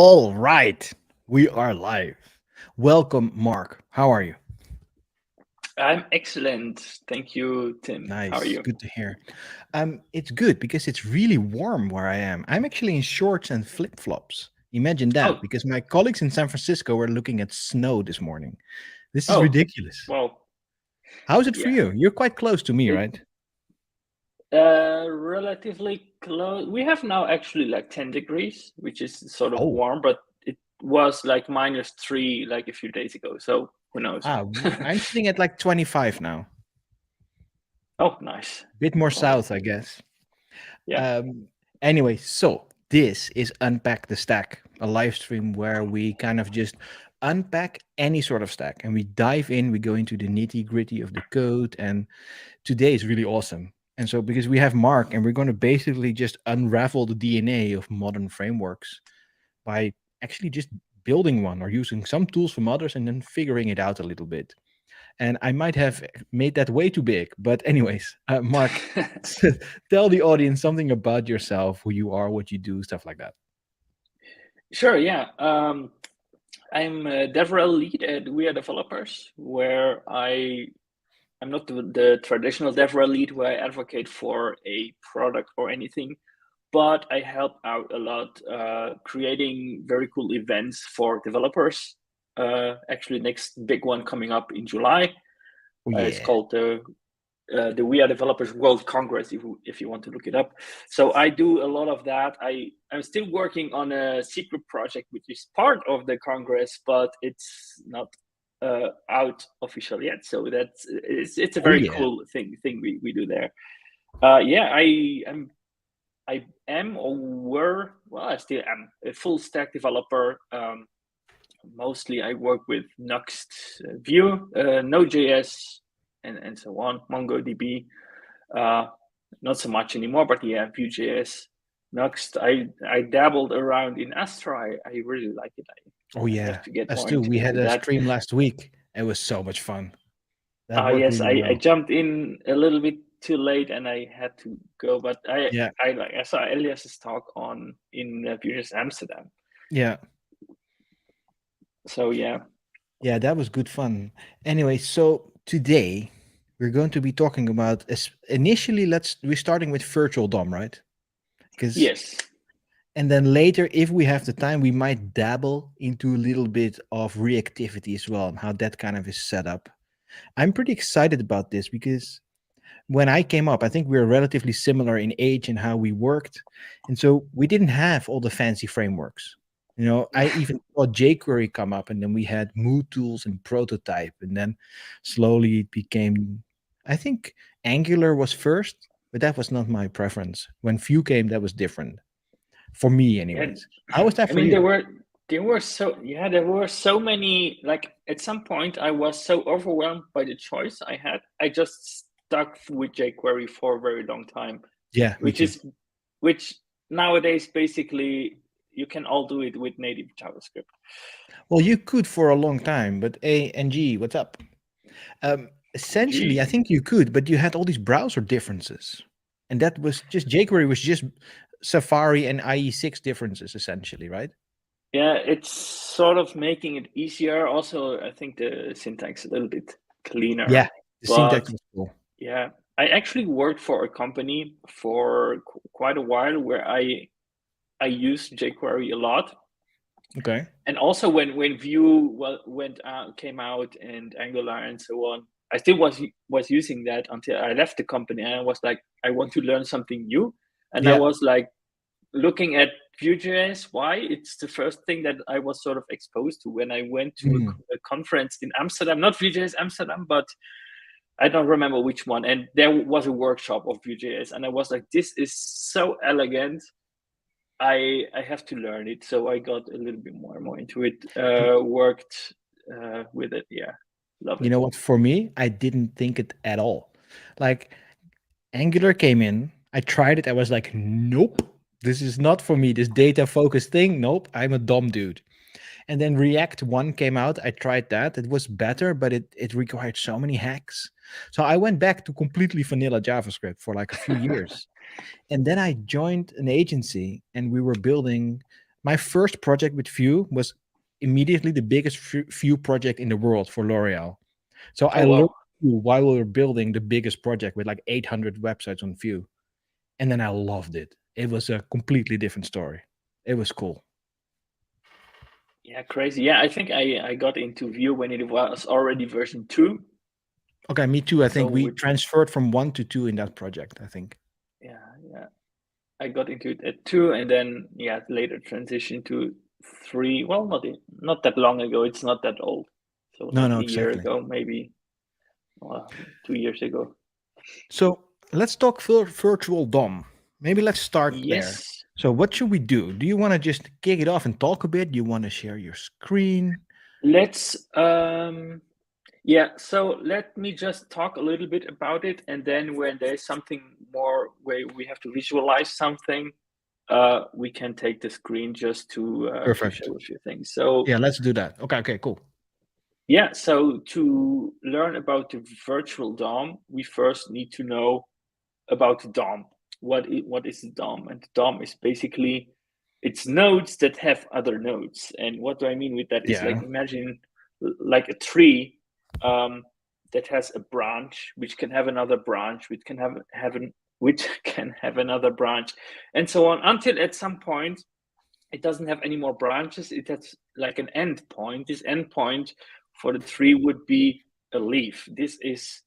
All right, we are live. Welcome, Mark. How are you? I'm excellent. Thank you, Tim. How are Nice, you? good to hear. It's good because it's really warm where I am. I'm actually in shorts and flip flops. Imagine that, Oh, because my colleagues in San Francisco were looking at snow this morning. This is oh, ridiculous. well, How's it for yeah. you? You're quite close to me, It right? relatively close. We have now actually like 10 degrees, which is sort of Oh, warm, but it was like -3 like a few days ago. So who knows? I'm sitting at like 25 now. Oh, nice. Bit more Well, south, I guess. yeah. Um, anyway, so this is Unpack the Stack, a live stream where we kind of just unpack any sort of stack and we dive in, we go into the nitty gritty of the code. And today is really awesome. And so, because we have Mark and we're going to basically just unravel the DNA of modern frameworks by actually just building one or using some tools from others and then figuring it out a little bit. And I might have made that way too big. But, anyways, Mark, tell the audience something about yourself, who you are, what you do, stuff like that. Sure, yeah. I'm a DevRel lead at We Are Developers, where I'm not the traditional DevRel lead where I advocate for a product or anything, but I help out a lot creating very cool events for developers. Actually, next big one coming up in July. Oh, It's yeah. called the We Are Developers World Congress, if you want to look it up. So I do a lot of that. I'm still working on a secret project which is part of the Congress, but it's not out official yet. So it's a Oh, very yeah. cool thing we do there. Yeah, I am or were, well, I still am a full stack developer. Mostly I work with Nuxt, Vue, Node.js, and so on, MongoDB. Uh, Not so much anymore, but yeah, Vue.js. Nuxt, I dabbled around in Astra. I really like it. Oh, I have yeah. to get Us more too. We had into a that. stream last week. It was so much fun. That worked Yes, really I well. jumped in a little bit too late and I had to go, but Yeah. I saw Elias's talk on in Vue.js Amsterdam. Yeah. So yeah. Yeah, that was good fun. Anyway, so today we're going to be talking about initially we're starting with virtual DOM, right? Because Yes. and then later, if we have the time, we might dabble into a little bit of reactivity as well and how that kind of is set up. I'm pretty excited about this because when I came up, I think we were relatively similar in age and how we worked. And so we didn't have all the fancy frameworks. I even saw jQuery come up and then we had mood tools and prototype. And then slowly it became, I think Angular was first, but that was not my preference. When Vue came, that was different for me, Yeah, anyways. How was that I for mean you? there were so many, like at some point I was so overwhelmed by the choice I had. I just stuck with jQuery for a very long time, Yeah, me which too. is which nowadays basically you can all do it with native JavaScript. Well, you could for a long time, but A and G, what's up? Essentially, I Gee. think you could, but you had all these browser differences, and that was just jQuery was just Safari and IE6 differences, essentially, right? Yeah, it's sort of making it easier. Also, I think the syntax a little bit cleaner. Yeah, the syntax But was cool. yeah, I actually worked for a company for quite a while where I used jQuery a lot. Okay. And also when Vue came out and Angular and so on, I still was using that until I left the company and I was like, I want to learn something new. And I Yeah. was like looking at Vue.js. Why? It's the first thing that I was sort of exposed to when I went to Mm. a conference in Amsterdam, not Vue.js Amsterdam, but I don't remember which one. And there was a workshop of Vue.js, and I was like, this is so elegant. I have to learn it. So I got a little bit more and more into it. Y- Worked with it. Yeah, love You it. know what? For me, I didn't think it at all. Like Angular came in, I tried it. I was like, nope, this is not for me. This data focused thing, nope. I'm a dumb dude. And then React 1 came out. I tried that. It was better, but it required so many hacks. So I went back to completely vanilla JavaScript for like a few years. And then I joined an agency and we were building My first project with Vue was immediately the biggest Vue project in the world for L'Oreal. So I Oh learned wow. Vue while we were building the biggest project with like 800 websites on Vue. And then I loved it. It was a completely different story. It was cool. Yeah, crazy. Yeah, I think I got into Vue when it was already version 2. Okay, me too. I So think we with transferred from 1 to 2 in that project, I think. yeah, I got into it at 2, and then later transitioned to 3. Well, not that long ago. It's not that old. So No, like no, a year exactly. ago, maybe 2 years ago. So let's talk virtual DOM. Maybe let's start there. Yes. So what should we do? Do you want to just kick it off and talk a bit? Do you want to share your screen? Let's so let me just talk a little bit about it, and then when there's something more where we have to visualize something, we can take the screen just to Perfect. show a few things. So Yeah, let's do that. Okay, cool. yeah, so to learn about the virtual DOM, we first need to know about the DOM. What is the DOM? And the DOM is basically it's nodes that have other nodes. And what do I mean with that? Is like Yeah. imagine like a tree that has a branch, which can have another branch, which can which can have another branch, and so on until at some point it doesn't have any more branches. It has like an end point. This end point for the tree would be a leaf. This is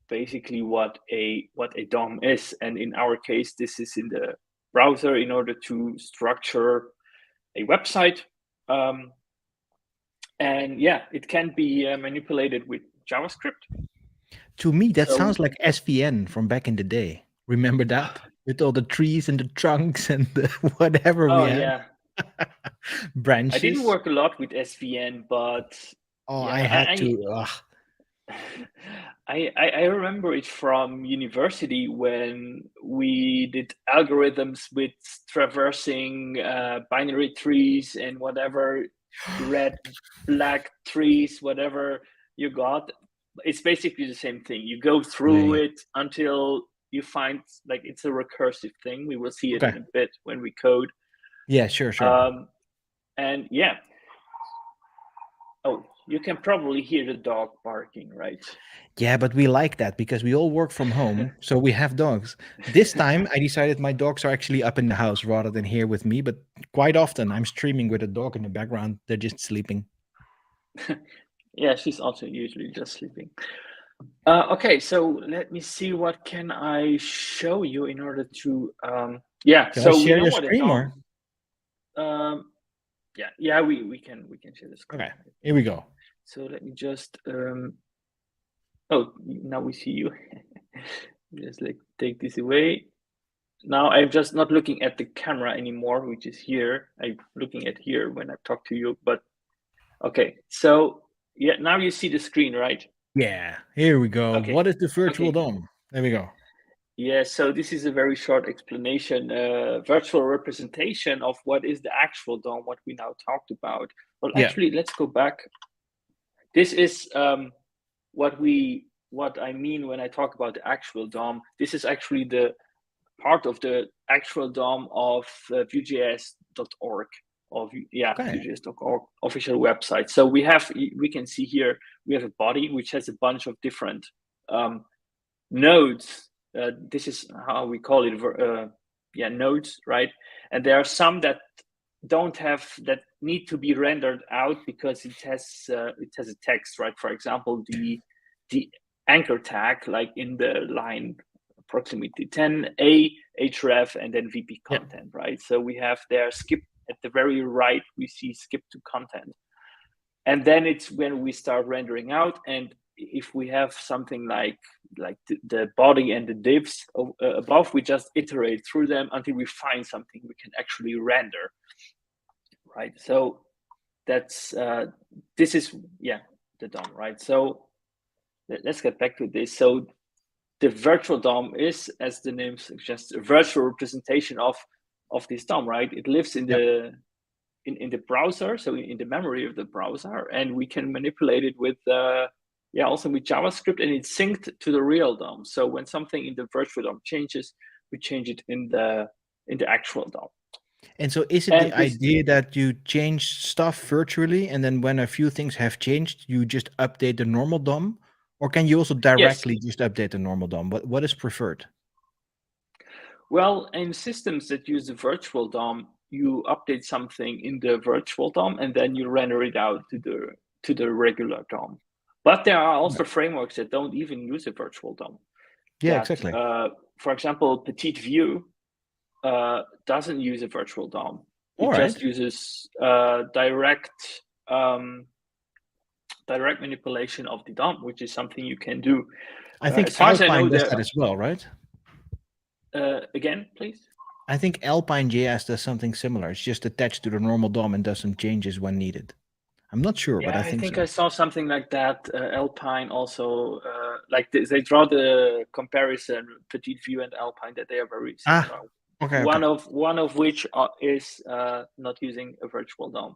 basically what a DOM is, and in our case, this is in the browser in order to structure a website. And yeah, it can be manipulated with JavaScript. To me, that So sounds like SVN from back in the day. Remember that? With all the trees and the trunks and the whatever we oh had. yeah, I didn't Branches. work a lot with SVN, but Oh, I yeah, had to. Ugh. I remember it from university when we did algorithms with traversing binary trees and whatever red, black trees, whatever you got. It's basically the same thing. You go through Yeah. it until you find like it's a recursive thing. We will see it Okay. in a bit when we code. Yeah, sure. And yeah. Oh, you can probably hear the dog barking, right? Yeah, but we like that because we all work from home, so we have dogs. This time I decided my dogs are actually up in the house rather than here with me, but quite often I'm streaming with a dog in the background. They're just sleeping. Yeah, she's also usually just sleeping. Okay, so let me see what can I show you in order to Can I so we share know your what a screen or? DOM. Yeah, we can share the screen. Okay, here we go. So let me just oh, now we see you. Just like take this away. Now I'm just not looking at the camera anymore, which is here. I'm looking at here when I talk to you, but okay. So yeah, now you see the screen, right? Yeah, here we go. Okay. What is the virtual Okay. DOM? There we go. Yeah, so this is a very short explanation, virtual representation of what is the actual DOM, what we now talked about. Well, Yeah. actually, let's go back. This is what I mean when I talk about the actual DOM. This is actually the part of the actual DOM of Vue.js.org, of Okay. Vue.js.org official website. So we can see here we have a body which has a bunch of different nodes. This is how we call it, nodes, right? And there are some that need to be rendered out because it has a text, right? For example, the anchor tag, like in the line approximately 10a href and then vp content, right? So we have there skip at the very right. We see skip to content, and then it's when we start rendering out. And if we have something like the body and the divs above, we just iterate through them until we find something we can actually render, right? So that's this is the DOM, right? So let's get back to this. So the virtual DOM is, as the name suggests, a virtual representation of this DOM, right? It lives in the in the browser, so in the memory of the browser, and we can manipulate it with also with JavaScript, and it's synced to the real DOM. So when something in the virtual DOM changes, we change it in the actual DOM. And so is it the And this, idea that you change stuff virtually, and then when a few things have changed, you just update the normal DOM? Or can you also yes, directly just update the normal DOM? What is preferred? well, in systems that use the virtual DOM, you update something in the virtual DOM and then you render it out to the regular DOM. But there are also frameworks that don't even use a virtual DOM. Yeah, That, exactly. for example, Petit View doesn't use a virtual DOM. All It right. just uses direct manipulation of the DOM, which is something you can do. I think As far as I know, Alpine does there. that as well, right? Again, please. I think Alpine JS does something similar. It's just attached to the normal DOM and does some changes when needed. I'm not sure, but Yeah, I I think think so. I saw something like that. Alpine also, like they draw the comparison Petit View and Alpine that they are very similar. Okay, okay. One of which is not using a virtual DOM.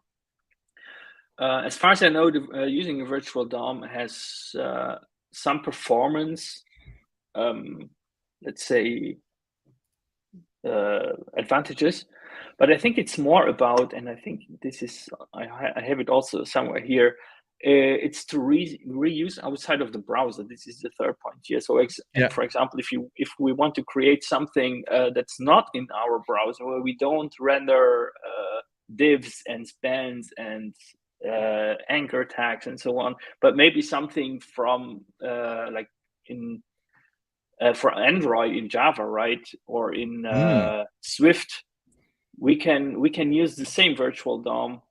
As far as I know, using a virtual DOM has some performance, let's say, advantages, but I think it's more about, and I think this is, I have it also somewhere here. It's to reuse outside of the browser. This is the third point here. So, for example, if we want to create something that's not in our browser, where we don't render divs and spans and anchor tags and so on, but maybe something from like in for Android in Java, right, or in Swift, we can use the same virtual DOM,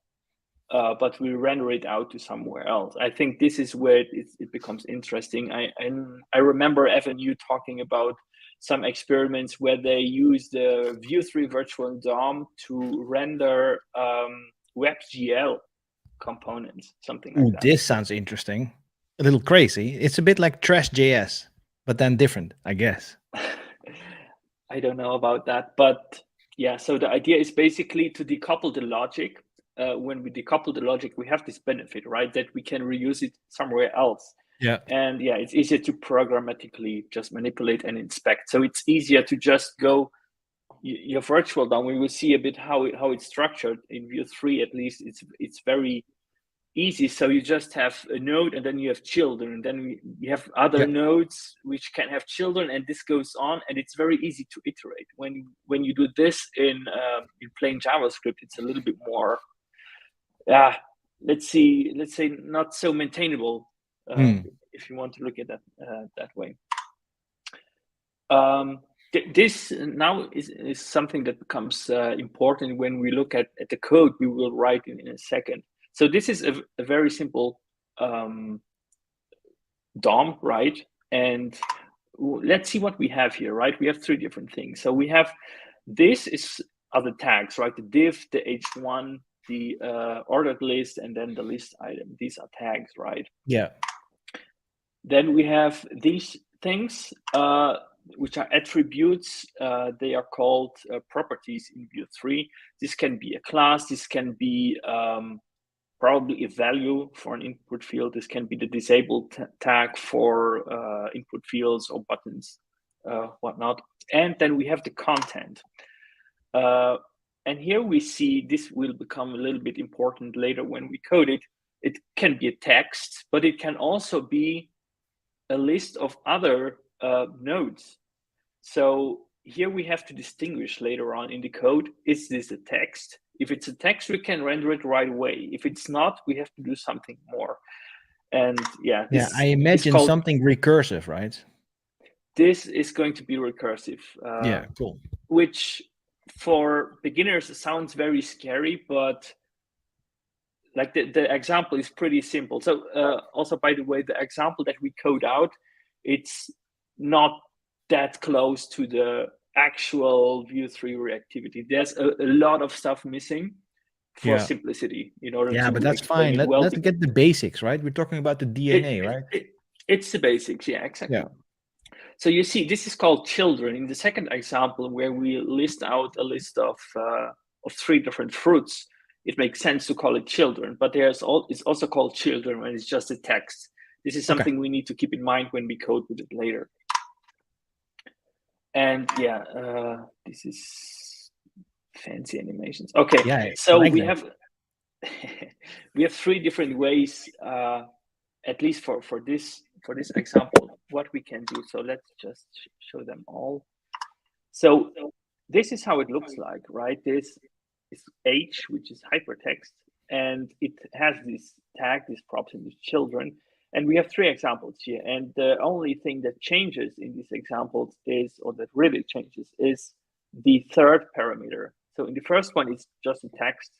but we render it out to somewhere else. I think this is where it becomes interesting. I remember Evan, you talking about some experiments where they use the Vue3 virtual DOM to render WebGL components, something like Ooh, that. this sounds interesting. A little crazy. It's a bit like Trash JS, but then different, I guess. I don't know about that, but yeah. So the idea is basically to decouple the logic. When we decouple the logic, we have this benefit, right? That we can reuse it somewhere else. Yeah. And yeah, it's easier to programmatically just manipulate and inspect. So it's easier to just go your virtual DOM. We will see a bit how it's structured in Vue3. At least it's very easy. So you just have a node and then you have children, and then you have other nodes which can have children, and this goes on, and it's very easy to iterate. When you do this in plain JavaScript, it's a little bit more let's say not so maintainable, if you want to look at that way. This now is something that becomes important when we look at the code we will write in a second. So this is a very simple DOM, right? And let's see what we have here, right? We have three different things. So we have, this are the tags, right? The div, the h1, the ordered list, and then the list item. These are tags, right? Yeah. Then we have these things, which are attributes. They are called properties in Vue3. This can be a class. This can be probably a value for an input field. This can be the disabled tag for input fields or buttons, whatnot. And then we have the content. And here we see this will become a little bit important later when we code it. It can be a text, but it can also be a list of other nodes. So here we have to distinguish later on in the code, is this a text? If it's a text, we can render it right away. If it's not, we have to do something more. And yeah, this I imagine something recursive, right? This is going to be recursive. Yeah, cool. Which for beginners sounds very scary, but like the example is pretty simple. So also, by the way, the example that we code out, it's not that close to the actual Vue3 reactivity. There's a lot of stuff missing for simplicity in order to but that's explain fine. it well. Let's get the basics, right? We're talking about the DNA, right? It's the basics, yeah, exactly. Yeah. So you see, this is called children. In the second example, where we list out a list of three different fruits, it makes sense to call it children. But it's also called children when it's just a text. This is something we need to keep in mind when we code with it later. And yeah, this is Fancy animations. Okay, Yeah, I so like we that. have we have three different ways, at least for this example, what we can do. So let's just show them all. So this is how it looks like, right? This is H, which is hypertext, and it has this tag, this props, and this children. And we have three examples here. And the only thing that changes in these examples is, or that really changes, is the third parameter. So in the first one, it's just a text.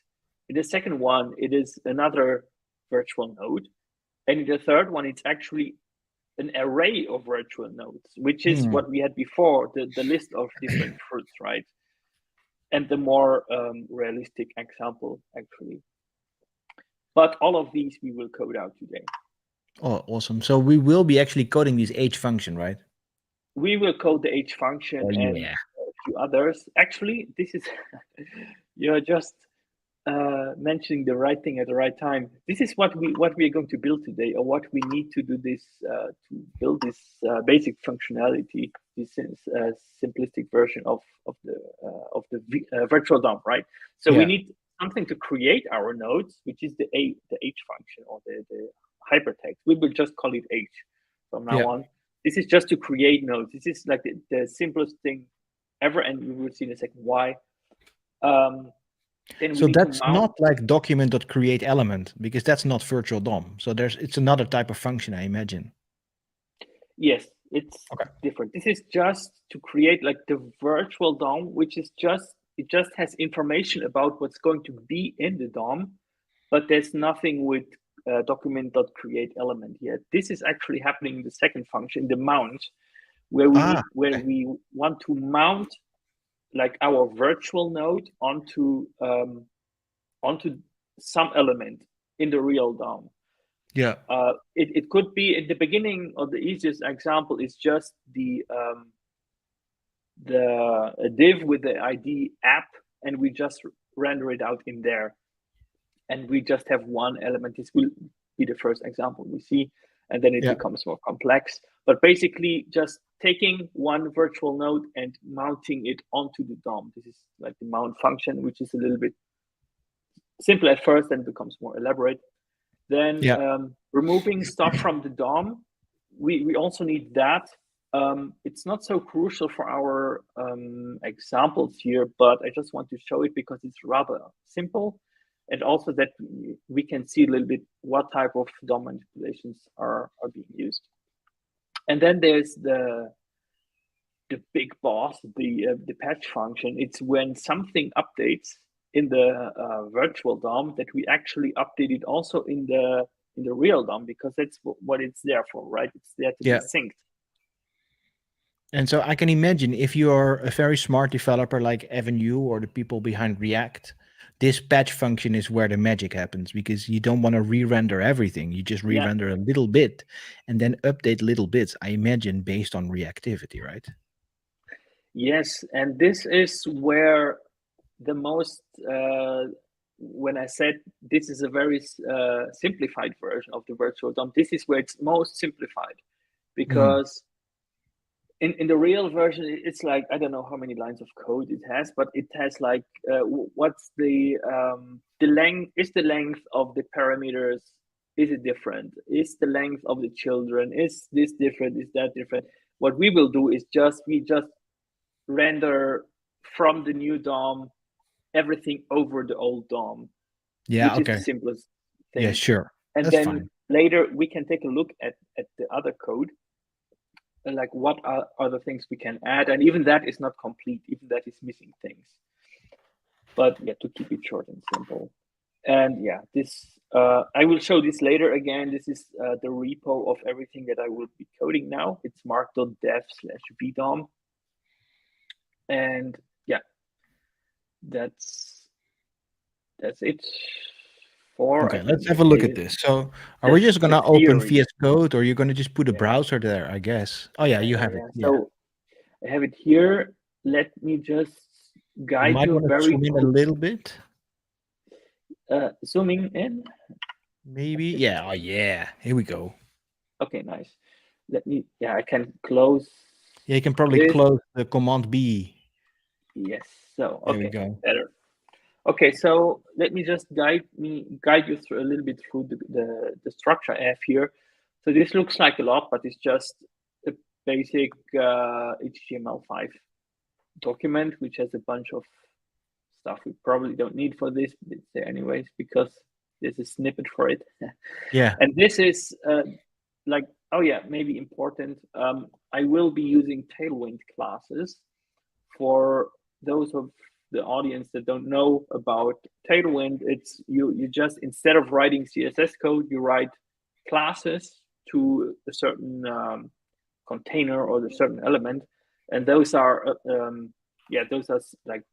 In the second one, it is another virtual node. And in the third one, it's actually an array of virtual nodes, which is what we had before, the list of different fruits, right? And the more realistic example, actually. But all of these we will code out today. Oh, awesome. So we will be actually coding this H function, right? We will code the H function and yeah. a few others. Actually, this is, you're just mentioning the right thing at the right time. This is what we are going to build today, or what we need to do this to build this basic functionality. This is a simplistic version of the virtual DOM, right? So we need something to create our nodes, which is the H function, or the hypertext. We will just call it H from now on. This is just to create nodes. This is like the simplest thing ever, and we will see in a second why. So that's not like document.create element, because that's not virtual DOM. So it's another type of function, I imagine. Yes, it's different. This is just to create like the virtual DOM, which is it just has information about what's going to be in the DOM, but there's nothing with document.create element yet. This is actually happening in the second function, the mount, where we want to mount like our virtual node onto some element in the real DOM. Yeah. It could be at the beginning, or the easiest example is just the div with the ID app, and we just render it out in there, and we just have one element. This will be the first example we see, and then it becomes more complex. But basically, just taking one virtual node and mounting it onto the DOM. This is like the mount function, which is a little bit simple at first, then becomes more elaborate. Then removing stuff from the DOM, we also need that. It's not so crucial for our examples here, but I just want to show it because it's rather simple, and also that we can see a little bit what type of DOM manipulations are being used. And then there's the big boss, the patch function. It's when something updates in the virtual DOM that we actually update it also in the real DOM, because that's what it's there for, right? It's there to be synced. And so I can imagine if you are a very smart developer like Evan Yu or the people behind React, this patch function is where the magic happens, because you don't want to re-render everything. You just re-render a little bit and then update little bits, I imagine, based on reactivity, right? Yes, and this is where the most, when I said this is a very simplified version of the virtual DOM, this is where it's most simplified, because in the real version, it's like, I don't know how many lines of code it has, but it has like, what's the length, is the length of the parameters, is it different? Is the length of the children, is this different? Is that different? What we will do is we just render from the new DOM everything over the old DOM, which is the simplest thing. Yeah, sure. And that's then fine. Later we can take a look at the other code, and like what are other things we can add, and even that is not complete, even that is missing things. But yeah, to keep it short and simple. And yeah, this I will show this later again. This is the repo of everything that I will be coding now. It's marc.dev/vdom. And yeah, that's it for. Okay, let's have a look at this. So are we just going to open VS Code, or you're going to just put a browser there, I guess? Oh yeah, you have it. So I have it here. Let me just guide you very zoom in a little bit. Zooming in. Maybe. Yeah. Oh yeah. Here we go. Okay, nice. Let me. Yeah, I can close. Yeah, you can probably close the Command B. Yes. So okay, better. Okay, so let me just guide you through a little bit through the structure I have here. So this looks like a lot, but it's just a basic HTML5 document, which has a bunch of stuff we probably don't need for this, but it's there anyways because there's a snippet for it. Yeah. And this is like, oh yeah, maybe important. I will be using Tailwind classes. For those of the audience that don't know about Tailwind, it's you just, instead of writing CSS code, you write classes to a certain container or a certain element, and those are those are like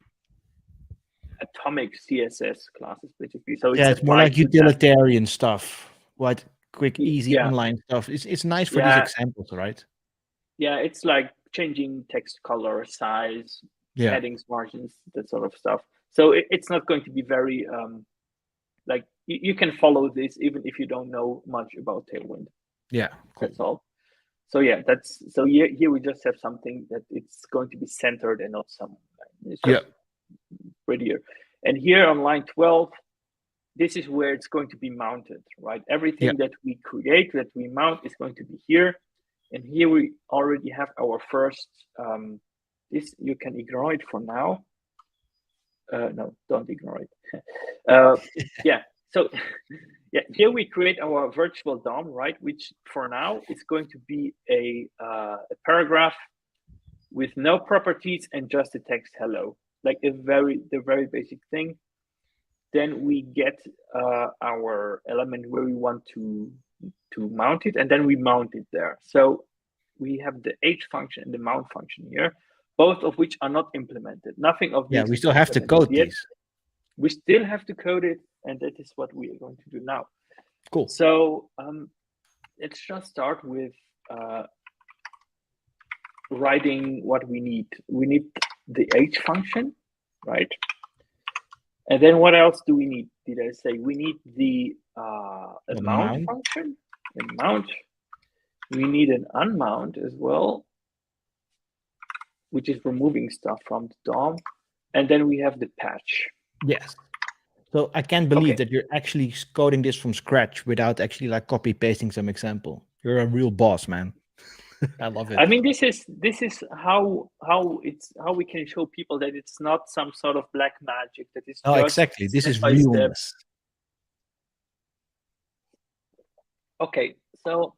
atomic CSS classes basically. So it's Yeah, it's more applied like to that. utilitarian stuff. What quick, easy Yeah, inline stuff. It's nice for these yeah, examples, right? yeah. It's like changing text color, size, Yeah. headings, margins, that sort of stuff. So it's not going to be very like you can follow this even if you don't know much about Tailwind. Yeah. Cool. That's all. So yeah, that's so here we just have something that it's going to be centered and not some. It's Yeah. just prettier. And here on line 12, this is where it's going to be mounted, right? Everything that we create, that we mount, is going to be here. And here we already have our first, this you can ignore it for now. No, don't ignore it. Yeah, so yeah, here we create our virtual DOM, right? Which for now is going to be a paragraph with no properties and just the text hello, like the very basic thing. Then we get our element where we want to mount it, and then we mount it there. So we have the h function and the mount function here, both of which are not implemented. Nothing of Yeah, this we is still have to implemented code yet. these. We still have to code it, and that is what we are going to do now. Cool. So let's just start with writing what we need. We need the h function, right? And then what else do we need? Did I say we need the mount function? The mount. We need an unmount as well, which is removing stuff from the DOM. And then we have the patch. Yes. So I can't believe that you're actually coding this from scratch without actually like copy pasting some example. You're a real boss, man. I love it. I mean, this is how we can show people that it's not some sort of black magic. That is just exactly. This step is by step. realness. Okay, so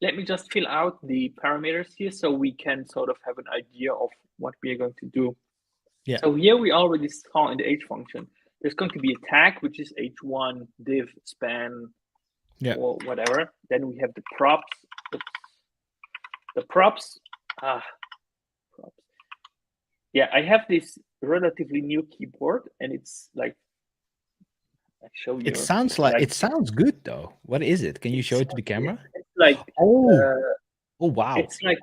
let me just fill out the parameters here so we can sort of have an idea of what we are going to do. Yeah. So here we already saw in the h function, there's going to be a tag, which is h1 div span or whatever. Then we have the props. The props. Props. Yeah, I have this relatively new keyboard, and it's like, I show you. It sounds good though. What is it? Can you show it to the camera? It's like oh wow. It's like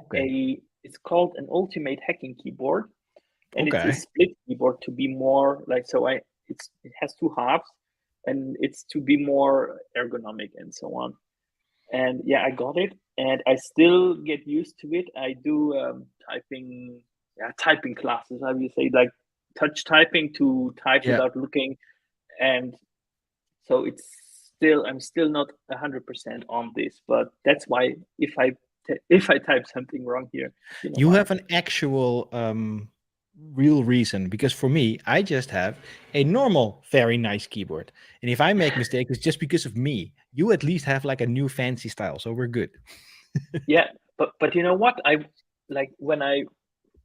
it's called an ultimate hacking keyboard, and it's a split keyboard to be more like, so it has two halves, and it's to be more ergonomic and so on. And yeah, I got it, and I still get used to it. I do typing classes, how do you say, like touch typing to type without looking, and so I'm still not 100% on this, but that's why if I type something wrong here, you have an actual real reason, because for me, I just have a normal, very nice keyboard, and if I make mistakes, it's just because of me. You at least have like a new fancy style, so we're good. Yeah, but you know what? I like when I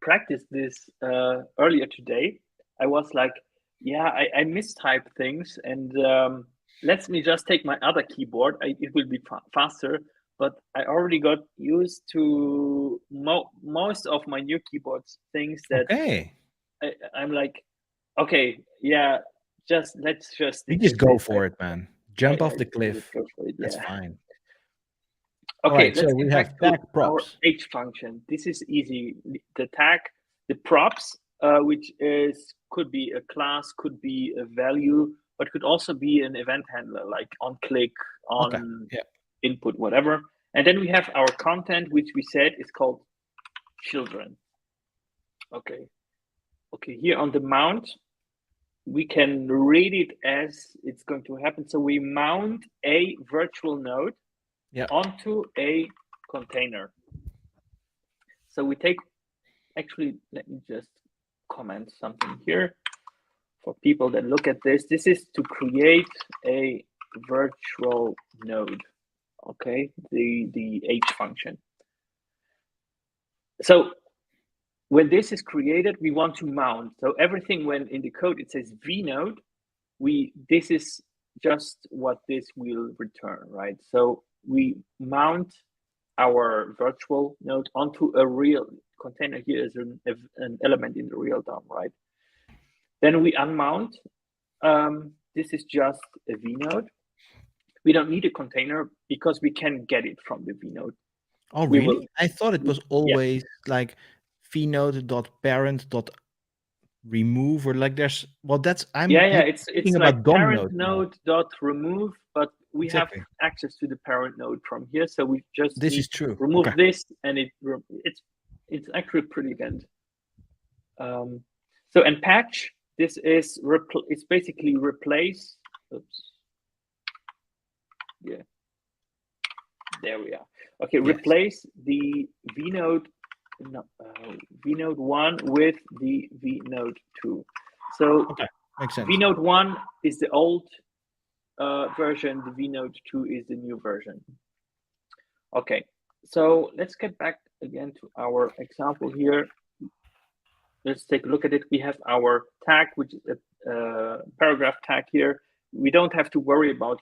practiced this earlier today, I was like, yeah, I mistype things, and let me just take my other keyboard. It will be faster. But I already got used to most of my new keyboards things that I'm like, okay, yeah, let's just you just go for it, man. Jump off the cliff. That's fine. Okay, right, let's get back to our h function. This is easy. The tag, the props, which could be a class, could be a value, but could also be an event handler, like on click, on input, whatever. And then we have our content, which we said is called children. Okay, here on the mount, we can read it as it's going to happen. So we mount a virtual node onto a container. So we take, actually, let me just comment something here for people that look at this. This is to create a virtual node, okay, the H function. So when this is created, we want to mount. So everything when in the code it says vnode, this is just what this will return, right? So we mount our virtual node onto a real container. Here is an element in the real DOM, right? Then we unmount. This is just a vnode. We don't need a container because we can get it from the vnode. Oh, really? I thought it was always like vnode.parent.remove or like there's, well, that's, I'm it's thinking like about DOM parent node dot remove, but we exactly. have access to the parent node from here, so we just This need is true. to remove this, and it's actually pretty good. So Unpack, this is it's basically replace. Oops. Yeah. There we are. Okay, yes. Replace the vnode vnode 1 with the vnode 2. So okay, makes sense. vnode 1 is the old version, the vnode 2 is the new version. Okay, so let's get back again to our example here. Let's take a look at it. We have our tag, which is a paragraph tag here. We don't have to worry about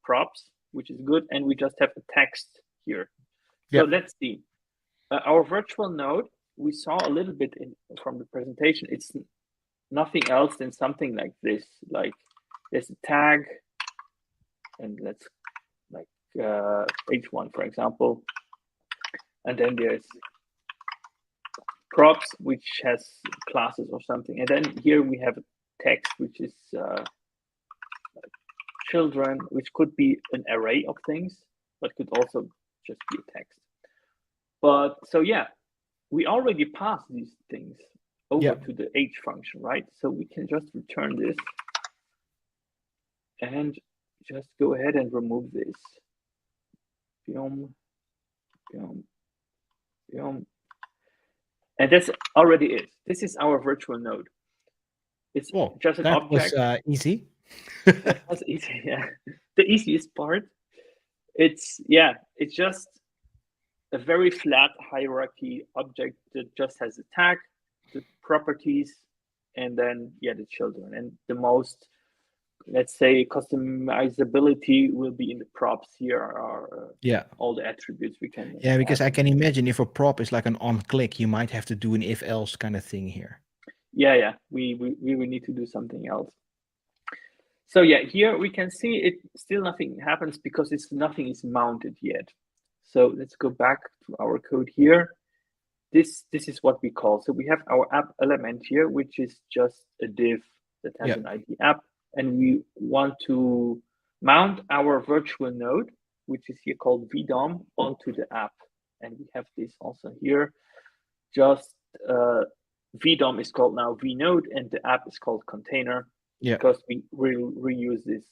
props, which is good, and we just have the text here. So let's see. Our virtual node, we saw a little bit from the presentation. It's nothing else than something like this. Like there's a tag, and let's like H1, for example, and then there's props, which has classes or something, and then here we have a text, which is children, which could be an array of things, but could also just be a text. But so yeah, we already passed these things over to the H function, right? So we can just return this and just go ahead and remove this. And that's already it. This is our virtual node. It's just an object. That was easy. That was easy, yeah. The easiest part. It's just a very flat hierarchy object that just has a tag, the properties, and then the children. And the most, let's say, customizability will be in the props. Here are all the attributes we can. Yeah, because I can imagine if a prop is like an on click, you might have to do an if else kind of thing here. Yeah. We will need to do something else. So here we can see it still nothing happens because nothing is mounted yet. So let's go back to our code here. This is what we call. So we have our app element here, which is just a div that has an ID app, and we want to mount our virtual node, which is here called vdom, onto the app. And we have this also here. Just vdom is called now vnode, and the app is called container. Because we will reuse this.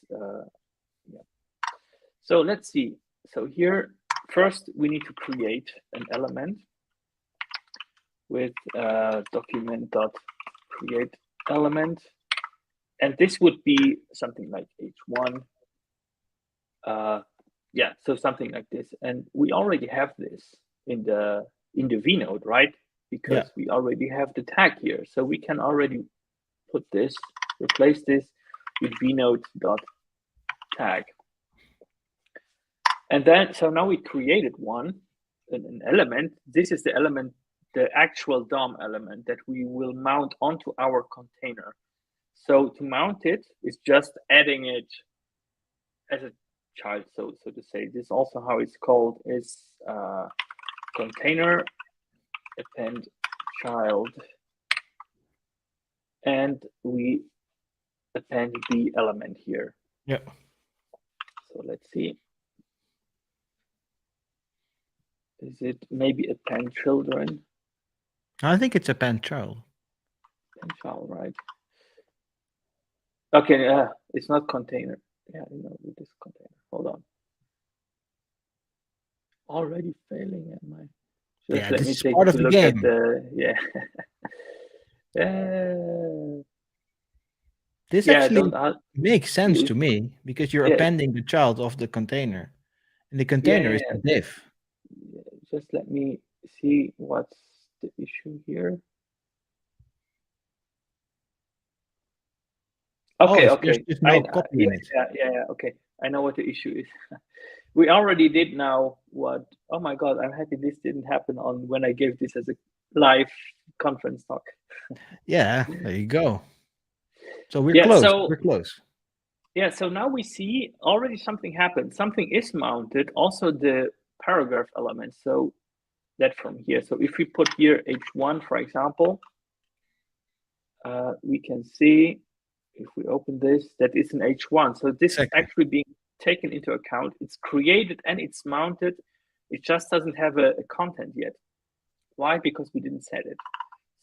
So let's see. So here, first we need to create an element with document.create element, and this would be something like H1. So something like this, and we already have this in the vnode, right? Because we already have the tag here, so we can already put this. Replace this with vnode.tag. And then, so now we created an element. This is the element, the actual DOM element that we will mount onto our container. So to mount it is just adding it as a child, so to say. This is also how it's called, is container append child. And we append the element here. So let's see. Is it maybe append children? I think it's append child. Append child, right? Okay, it's not container. Yeah, no, it is container. Hold on. Already failing at my. Just Yeah, let this me is take part of a the look at game. the This yeah. Don't actually makes sense use to me because you're yeah appending the child of the container, and the yeah container yeah is yeah. the div. Just let me see what's the issue here. Oh, Okay, there's okay. just no copy Yeah, in it. yeah. Okay, I know what the issue is. We already did now what? Oh my God, I'm happy this didn't happen on when I gave this as a live conference talk. Yeah, there you go. So we're Yeah, close. so We're close. yeah, so now we see already something happened. Something is mounted, also the paragraph element. So that from here. So if we put here H1, for example, we can see if we open this, that is an H1. So this is Exactly. actually being taken into account. It's created and it's mounted. It just doesn't have a content yet. Why? Because we didn't set it.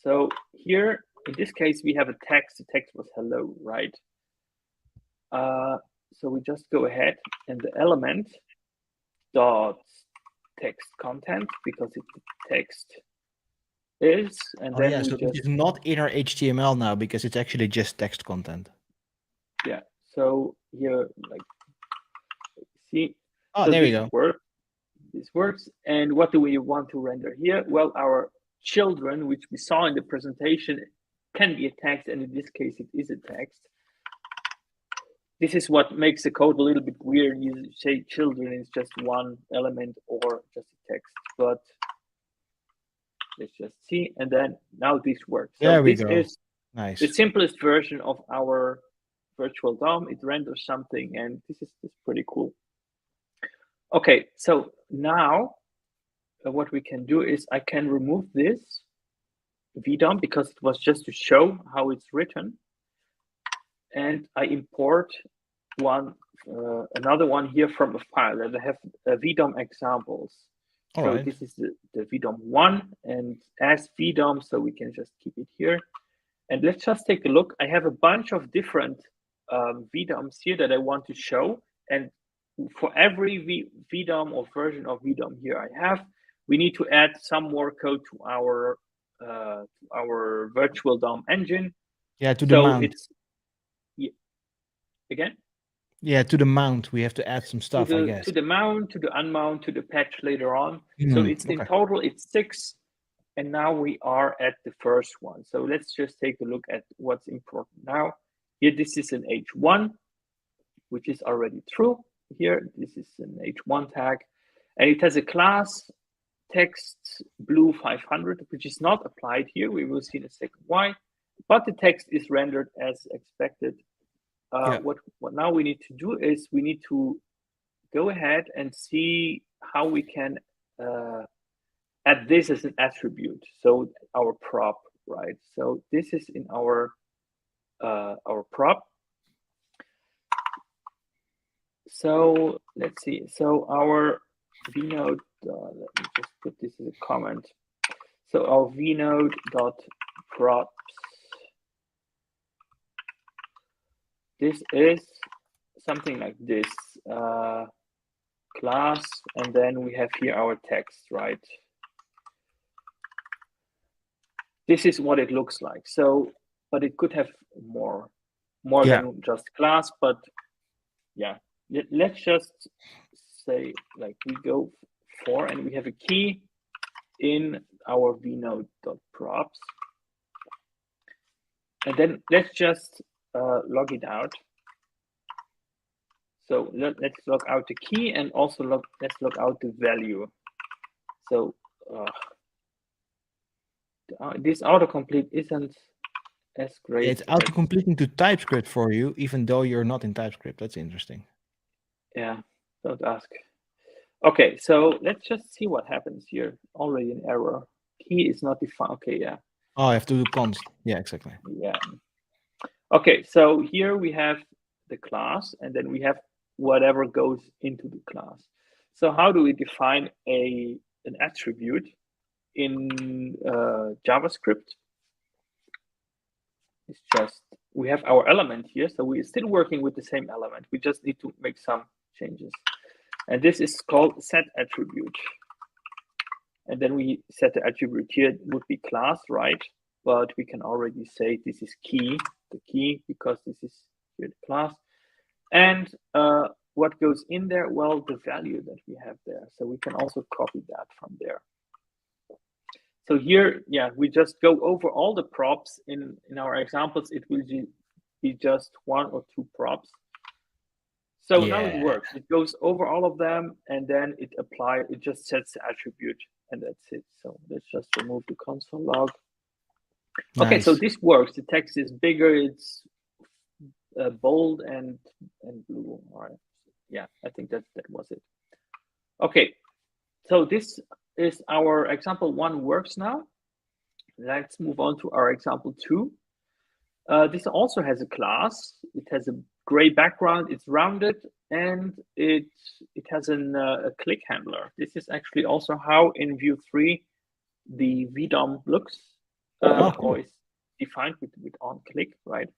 So here, in this case, we have a text. The text was hello, right? So we just go ahead and the element dot text content because it's the text is, and Oh then yeah, we so it just is not inner HTML now because it's actually just text content. yeah. So here, like see, Oh, so there we this go. works. This works. And what do we want to render here? Well, our children, which we saw in the presentation, can be a text, and in this case, it is a text. This is what makes the code a little bit weird. You say children is just one element or just a text, but let's just see. And then now this works. So There we this go. is the Nice. simplest version of our virtual DOM. It renders something, and this is pretty cool. Okay, so now what we can do is I can remove this VDOM because it was just to show how it's written, and I import another one here from a file that I have VDOM examples. All So right. this is the VDOM one, and as VDOM, so we can just keep it here. And let's just take a look. I have a bunch of different VDOMs here that I want to show, and for every VDOM or version of VDOM here I have, we need to add some more code to our virtual DOM engine. Yeah, to the So mount. it's again Yeah, to the mount. We have to add some to stuff, I guess. the mount, to the unmount, to the patch later on. So it's in Okay. total it's 6, and now we are at the first one. So let's just take a look at what's important now. Here, this is an H1, which is already true. Here, this is an H1 tag, and it has a class text blue 500, which is not applied here. We will see in a second why, but the text is rendered as expected. Yeah. What now we need to do is we need to go ahead and see how we can add this as an attribute. So our prop, right? So this is in our prop. So let's see. So our vnode, let me just put this as a comment. So our vnode dot props. This is something like this class, and then we have here our text, right? This is what it looks like. So, but it could have more Yeah. than just class. But yeah, let's just say like we go for, and we have a key in our vnode.props, and then let's just log it out. So let's log out the key, and also let's log out the value. So this autocomplete isn't as great. It's auto-completing to TypeScript for you, even though you're not in TypeScript. That's interesting. Yeah, don't ask. Okay, so let's just see what happens here. Already an error. Key is not defined. Okay, yeah. Oh, I have to do const. Yeah, exactly. Yeah. Okay, so here we have the class, and then we have whatever goes into the class. So how do we define an attribute in JavaScript? It's just we have our element here. So we're still working with the same element. We just need to make some changes. And this is called set attribute. And then we set the attribute here. It would be class, right? But we can already say this is key, the key, because this is here the class. And what goes in there? Well, the value that we have there. So we can also copy that from there. So here, yeah, we just go over all the props in our examples. It will be just 1 or 2 props. So now it works. It goes over all of them, and then it just sets the attribute, and that's it. So let's just remove the console log. Nice. Okay, so this works. The text is bigger. It's bold and blue. All right. Yeah, I think that was it. Okay, so this is our example 1 works now. Let's move on to our example 2. This also has a class. It has a gray background. It's rounded, and it has a click handler. This is actually also how in view 3 the VDOM looks. Cool. Always defined with on click, right?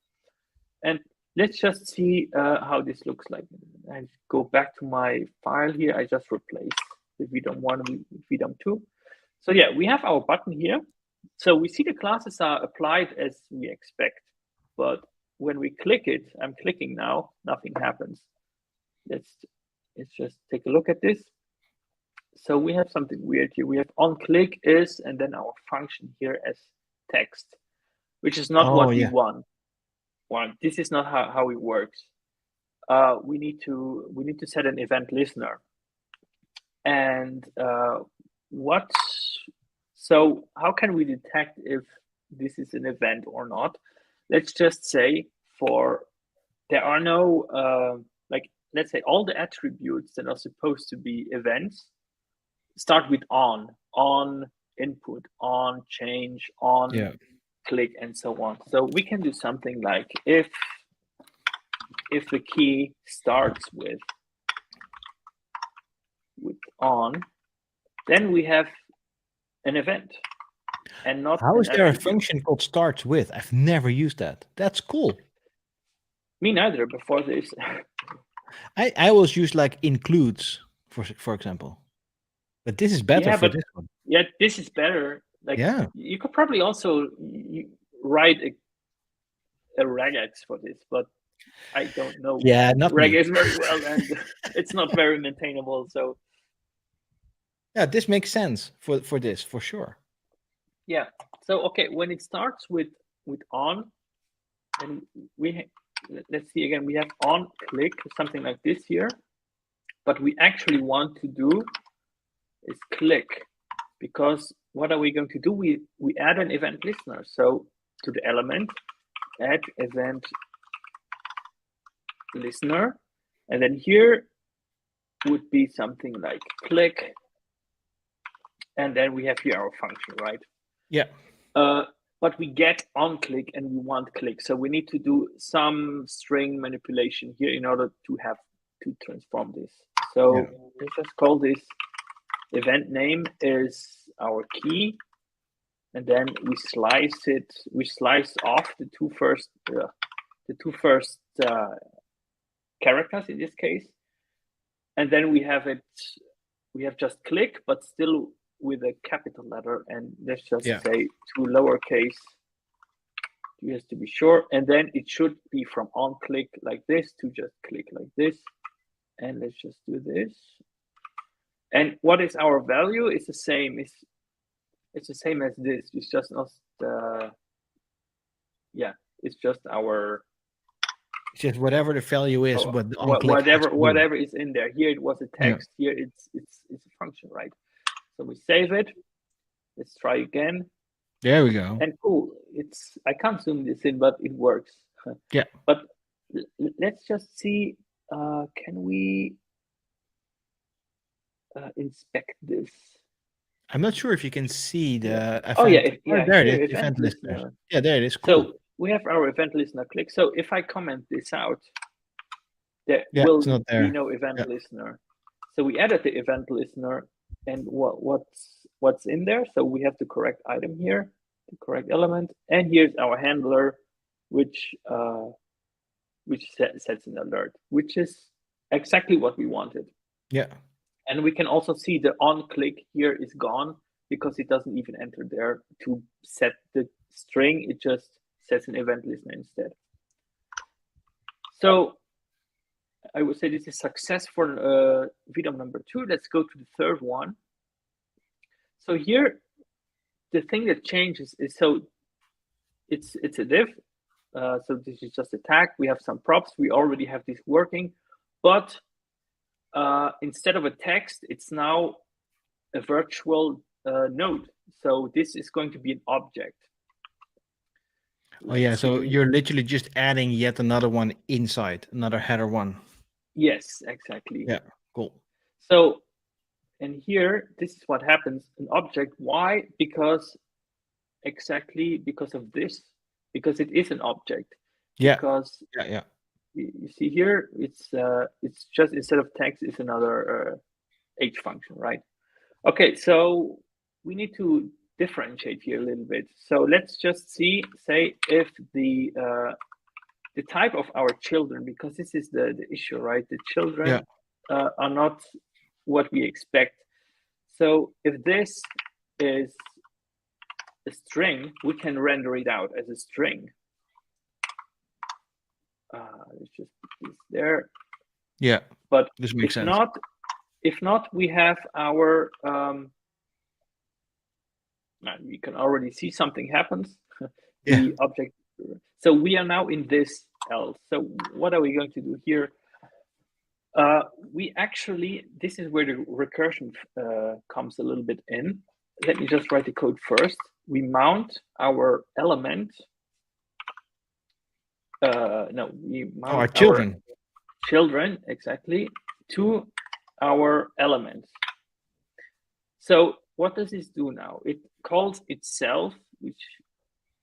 And let's just see how this looks like. I go back to my file here. I just replaced the VDOM1 with VDOM2. So yeah, we have our button here. So we see the classes are applied as we expect, but when we click it, I'm clicking now, nothing happens. Let's just take a look at this. So we have something weird here. We have on click is, and then our function here as text, which is not what we want. This is not how it works. We need to set an event listener. And so how can we detect if this is an event or not? Let's just say there are no, let's say all the attributes that are supposed to be events start with on input, on change, on click, and so on. So we can do something like if the key starts with on, then we have an event. And not. How is there a function called starts with? I've never used that. That's cool. Me neither. Before this, I always use like includes for example, but this is better for this one. Yeah, this is better. Like you could probably also write a regex for this, but I don't know. Yeah, not regex very well, and it's not very maintainable. So yeah, this makes sense for this for sure. Yeah. So okay, when it starts with on, and let's see again, we have on click something like this here, but we actually want to do is click, because what are we going to do? We add an event listener. So to the element, add event listener, and then here would be something like click, and then we have here our function, right? Yeah. But we get on click and we want click. So we need to do some string manipulation here in order to transform this. So let's just call this event name is our key. And then we slice off the two first characters in this case. And then we have just click, but still with a capital letter, and let's just say two lowercase, just to be sure. And then it should be from on click like this to just click like this. And let's just do this. And what is our value? It's the same. It's the same as this. It's just not it's just our. It's just whatever the value is, but whatever is in there. Here it was a text. Here it's a function, right? So we save it. Let's try again. There we go. And cool. I can't zoom this in, but it works. Yeah. But let's just see. Can we inspect this? I'm not sure if you can see the event. Oh yeah, there it is. Event listener. Yeah, there it is. Cool. So we have our event listener click. So if I comment this out, there will be no event listener. So we added the event listener. And what's in there? So we have the correct item here, the correct element, and here's our handler. which sets an alert, which is exactly what we wanted. Yeah. And we can also see the on click here is gone because it doesn't even enter there to set the string. It just sets an event listener instead. So I would say this is success for VDOM number 2. Let's go to the third one. So here, the thing that changes is, so it's a div. So this is just a tag. We have some props. We already have this working, but instead of a text, it's now a virtual node. So this is going to be an object. Oh yeah, so you're literally just adding yet another one inside, another header one. Yes, exactly. Yeah, cool. So, and here, this is what happens, an object. Why? Because of this, because it is an object. Yeah. Because yeah. You see here, it's just, instead of text, it's another H function, right? Okay, so we need to differentiate here a little bit. So let's just say if the type of our children, because this is the issue, right? The children are not what we expect. So if this is a string, we can render it out as a string. Let's just put this there. Yeah, but this makes sense. If not, we have our we can already see something happens. The object. So we are now in this else. So what are we going to do here? We actually, this is where the recursion comes a little bit in. Let me just write the code first. We mount our element. We mount our children. Children, exactly, to our element. So what does this do now? It calls itself, which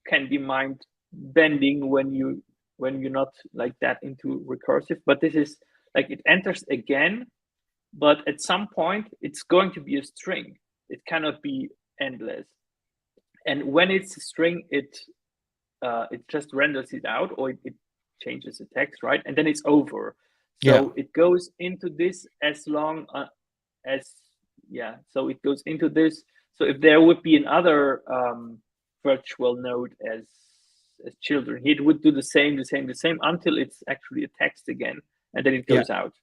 can be mind bending when you're not like that into recursive, but this is like it enters again, but at some point it's going to be a string. It cannot be endless. And when it's a string, it just renders it out, or it changes the text, right? And then it's over. So it goes into this as long as, so it goes into this. So if there would be another virtual node as children, it would do the same until it's actually a text again, and then it goes out.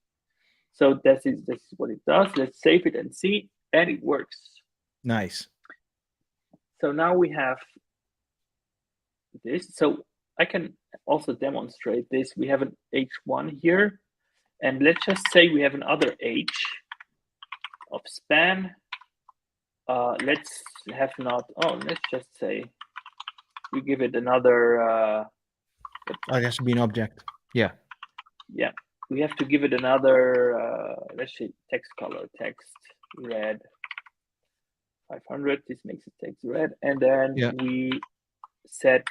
So this is what it does. Let's save it and see, and it works. Nice. So now we have this. So I can also demonstrate this. We have an H1 here, and let's just say we have another H of span. Let's just say we give it another. It has to be an object. Yeah. Yeah, we have to give it another. Let's say text color, text red 500. This makes it text red, and then we set,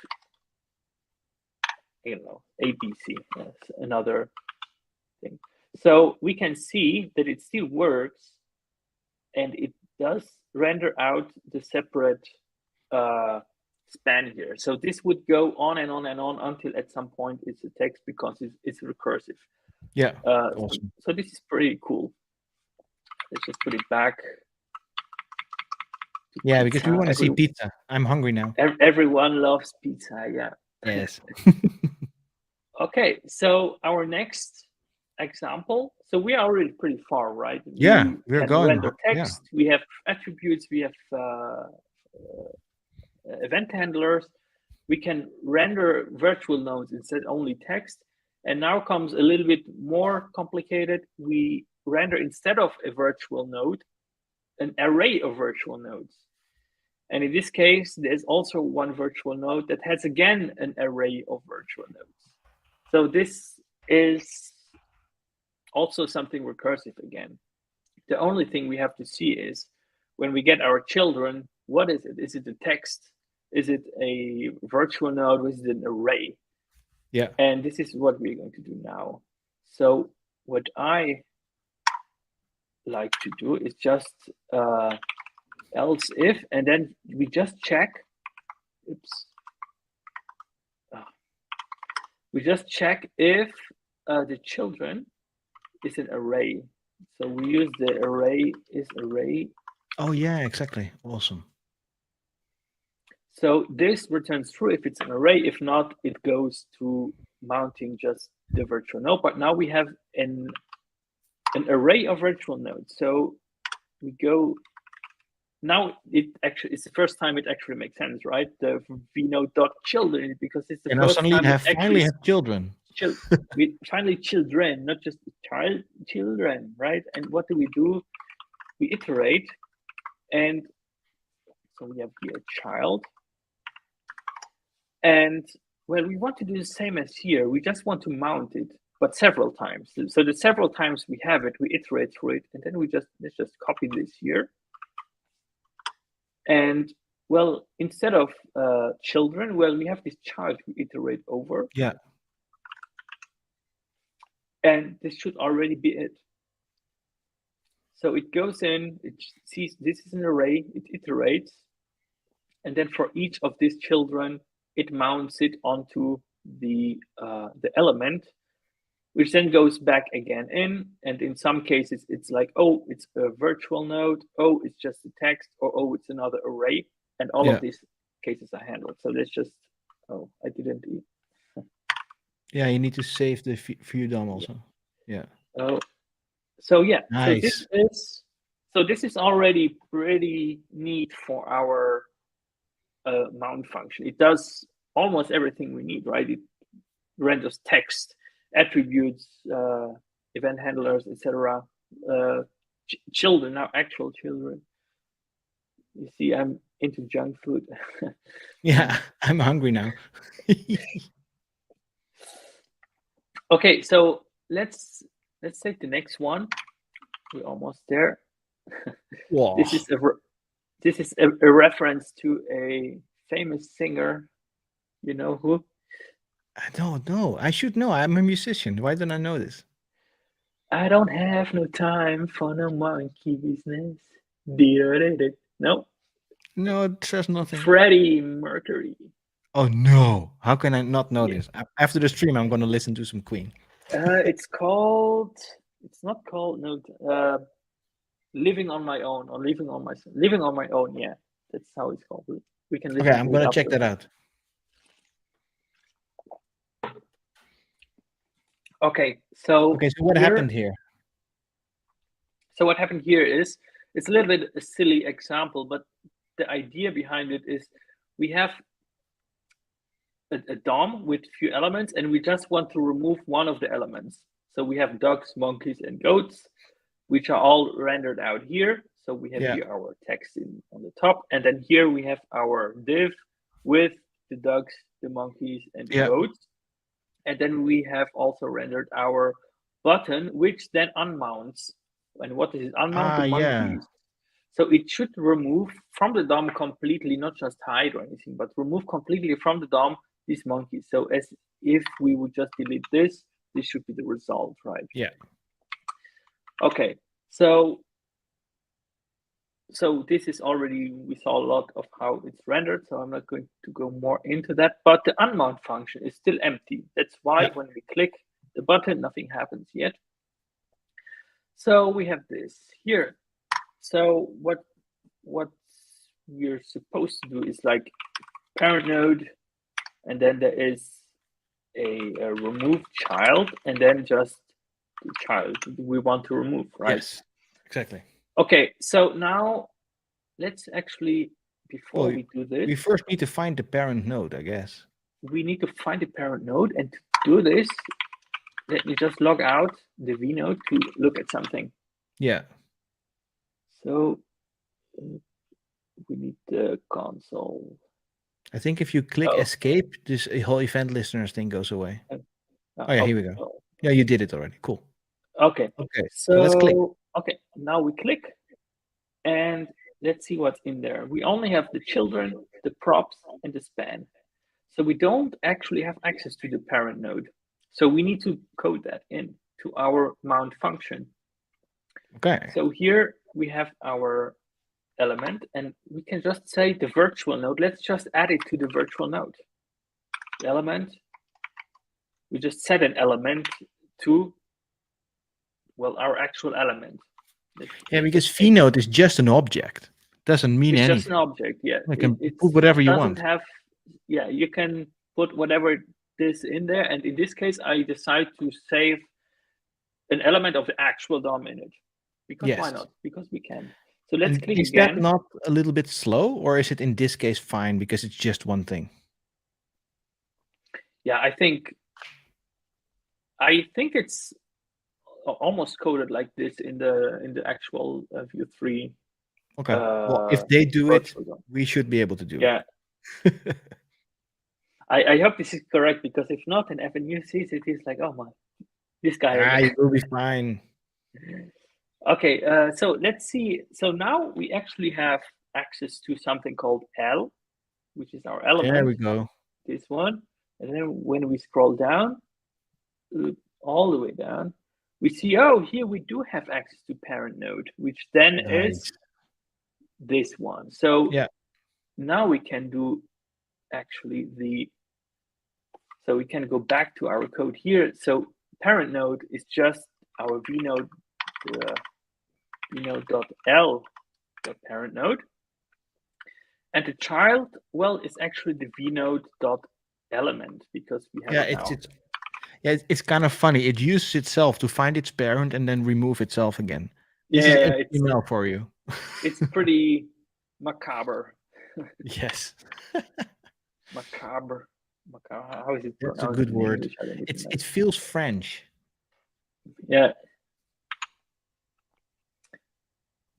ABC. That's another thing. So we can see that it still works, and it does render out the separate span here. So this would go on and on and on until at some point it's a text, because it's recursive. Yeah. Awesome. So this is pretty cool. Let's just put it back. Yeah, because we want to see pizza. I'm hungry now. Everyone loves pizza. Yeah. Yes. Okay, so our next example. So we are already pretty far, right? We're going. Render text. Yeah. We have attributes. We have event handlers. We can render virtual nodes instead only text. And now comes a little bit more complicated. We render, instead of a virtual node, an array of virtual nodes. And in this case, there's also one virtual node that has, again, an array of virtual nodes. So this is also something recursive again. The only thing we have to see is, when we get our children, what is it? Is it a text? Is it a virtual node? Or is it an array? Yeah. And this is what we're going to do now. So what I like to do is just else if, and then we just check. Oops. we just check if the children is an array. So we use the array is array. Oh yeah, exactly. Awesome. So this returns true if it's an array. If not, it goes to mounting just the virtual node. But now we have an array of virtual nodes. So we go, now it actually, it's the first time it actually makes sense, right? The vnode.children, because it's the And now first suddenly time it finally actually have children. we finally children, not just children, right? And what do? We iterate, and so we have here a child. And well, we want to do the same as here. We just want to mount it, but several times. So the several times we have it, we iterate through it, and then let's just copy this here. And well, instead of children, well, we have this child we iterate over. Yeah. And this should already be it. So it goes in, it sees this is an array, it iterates, and then for each of these children, it mounts it onto the element, which then goes back again in. And in some cases, it's like, oh, it's a virtual node, oh, it's just a text, or oh, it's another array. And all of these cases are handled. So let's just, oh, I didn't eat. Yeah, you need to save the view DOM also. Yeah. Oh, so yeah. Nice. So this is already pretty neat for our mount function. It does almost everything we need, right? It renders text, attributes, event handlers, etc. Children, now actual children. You see, I'm into junk food. Yeah, I'm hungry now. Okay, so let's take the next one. We're almost there. Wow. This is a reference to a famous singer. You know who? I don't know. I should know. I'm a musician. Why don't I know this? I don't have no time for no monkey business. No. No, it says nothing. Freddie Mercury. Oh no! How can I not know this? After the stream, I'm going to listen to some Queen. It's called. It's not called no. Living on My Own or Living on My Own. Yeah, that's how it's called. We can listen. Okay, I'm going to check that out. Okay, so what happened here? So what happened here is, it's a little bit a silly example, but the idea behind it is we have a DOM with few elements, and we just want to remove one of the elements. So we have dogs, monkeys, and goats, which are all rendered out here. So we have here our text on the top, and then here we have our div with the dogs, the monkeys, and the goats. And then we have also rendered our button, which then unmounts. And what is it? Unmount the monkeys. So it should remove from the DOM completely, not just hide or anything, but remove completely from the DOM these monkeys. So as if we would just delete this should be the result, right? Yeah. Okay. So this is already, we saw a lot of how it's rendered, so I'm not going to go more into that, but the unmount function is still empty. That's why when we click the button, nothing happens yet. So we have this here. So what we're supposed to do is like parent node, and then there is a remove child, and then just the child we want to remove, right? Yes, exactly. Okay, so now let's actually, before we do this, we first need to find the parent node, I guess. We need to find the parent node, and to do this, let me just log out the vnode to look at something. Yeah. So we need the console. I think if you click escape, this whole event listeners thing goes away. Oh yeah, here we go. Yeah, you did it already. Cool. Okay. Okay. So let's click. Okay, now we click, and let's see what's in there. We only have the children, the props, and the span. So we don't actually have access to the parent node. So we need to code that in to our mount function. Okay. So here we have our element, and we can just say the virtual node. Let's just add it to the virtual node. The element we just set an element to, well, our actual element. Yeah, because vnode is just an object. Doesn't mean It's anything. just an object, yeah. You can put whatever you want. Have, yeah, you can put whatever this in there. And in this case, I decide to save an element of the actual DOM in it. Because Yes. why not? Because we can. So let's click is again. That not a little bit slow, or is it in this case fine because it's just one thing? Yeah, I think it's almost coded like this in the actual Vue 3. Okay. Well, if they do it, we should be able to do it. I hope this is correct, because if not, and FNU sees it, he's like, oh my, this guy. It will be fine. Okay, so let's see. So now we actually have access to something called L, which is our element. There we go. This one. And then when we scroll down, all the way down, we see, oh, here we do have access to parent node, which then is this one. So yeah, now we can do actually so we can go back to our code here. So parent node is just our vnode, vnode.l.parent node. And the child, well, is actually the vnode.element, because we have it's kind of funny. It uses itself to find its parent and then remove itself again. This is HTML for you. It's pretty macabre. Yes. Macabre. How is it pronounced? That's a good word. It feels French. Yeah.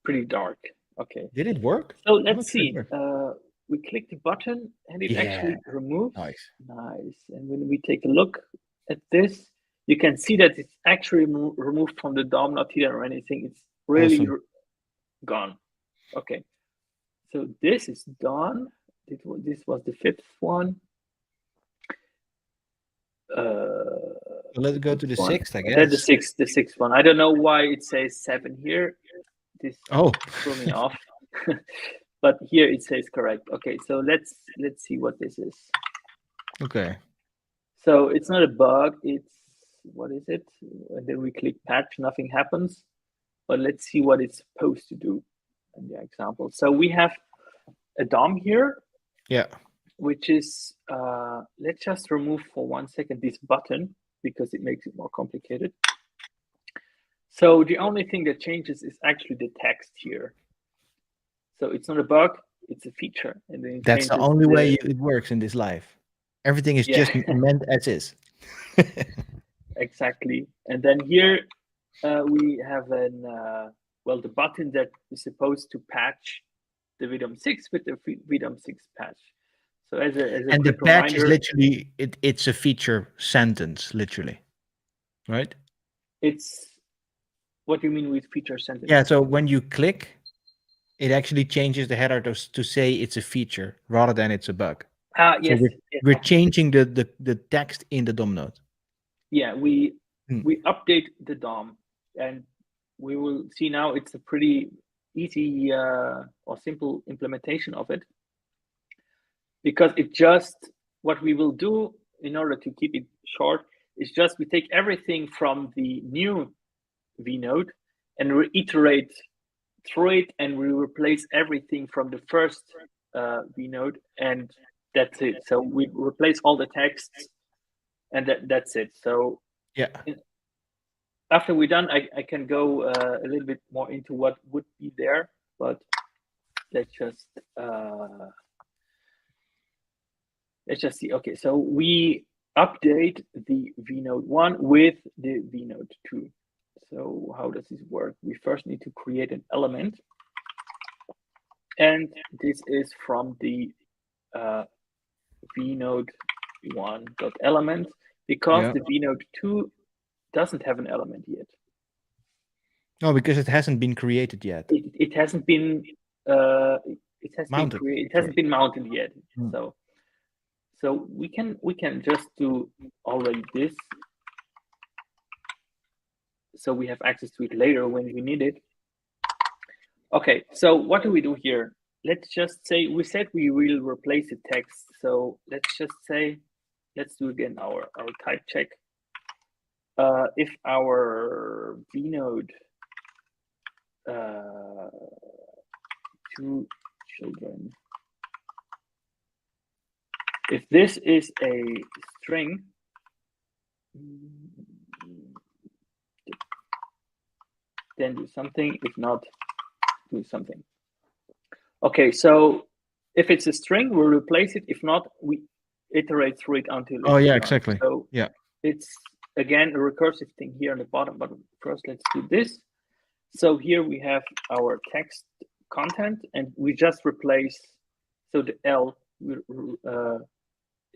Pretty dark. Okay. Did it work? So let's see. We click the button and it actually removes. Nice. And when we take a look at this, you can see that it's actually removed from the DOM, not hidden or anything. It's really gone. Okay. So this is done. This was the 5th one. Let's go to the 6th, I guess. The sixth one. I don't know why it says 7 here. This threw me off. But here it says correct. Okay, so let's see what this is. Okay. So it's not a bug. It's, what is it? And then we click patch, nothing happens. But let's see what it's supposed to do in the example. So we have a DOM here. Yeah. Which is, let's just remove for 1 second this button, because it makes it more complicated. So the only thing that changes is actually the text here. So it's not a bug, it's a feature. And then that's the only way it works in this life. Everything is just meant as is. Exactly. And then here we have the button that is supposed to patch the VDOM 6 with the VDOM 6 patch. So as and the patch is literally, it's a feature sentence, literally, right? It's, what do you mean with feature sentence? Yeah, so when you click, it actually changes the header to say it's a feature rather than it's a bug. Yes. So we're changing the text in the DOM node. Yeah, we update the DOM, and we will see now it's a pretty easy or simple implementation of it, because what we will do in order to keep it short is just we take everything from the new vnode and reiterate through it, and we replace everything from the first vnode, and that's it. So we replace all the texts, and that's it. So yeah, after we're done, I can go a little bit more into what would be there, but let's just see. Okay, so we update the vnode 1 with the vnode 2. So how does this work? We first need to create an element, and this is from the vnode 1.element, because the vnode 2 doesn't have an element yet. No, because it hasn't been created yet. It hasn't been been mounted yet. So we can just do already this, so we have access to it later when we need it. Okay, so what do we do here? Let's just say, we said we will replace the text. So let's just say, let's do again our type check. if our vnode two children, if this is a string, then do something. If not, do something. Okay, so if it's a string, we'll replace it. If not, we iterate through it until it's done. Exactly. So yeah, it's again a recursive thing here on the bottom, but first let's do this. So here we have our text content, and we just replace, so the L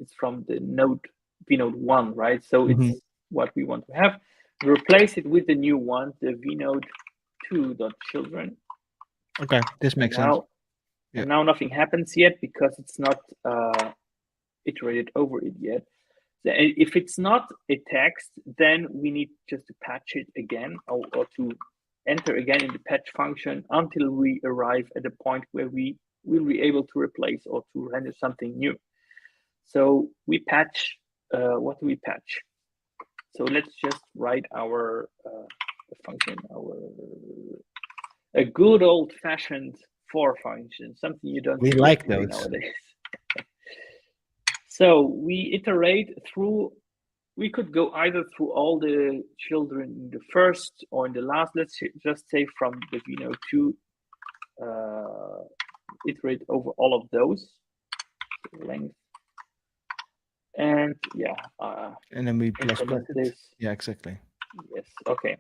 it's from the node vnode 1, right? So it's what we want to have. We replace it with the new one, the vnode 2.children. Okay, this makes sense. And now nothing happens yet because it's not iterated over it yet. So if it's not a text, then we need just to patch it again, or to enter again in the patch function until we arrive at a point where we will be able to replace or to render something new. So we patch, what do we patch? So let's just write our function, a good old fashioned for function, something you don't We see like every day those nowadays. So we iterate through, we could go either through all the children in the first or in the last. Let's just say from the vnode 2, iterate over all of those, length. And yeah. and then we plus this. Yeah, exactly. Yes, okay.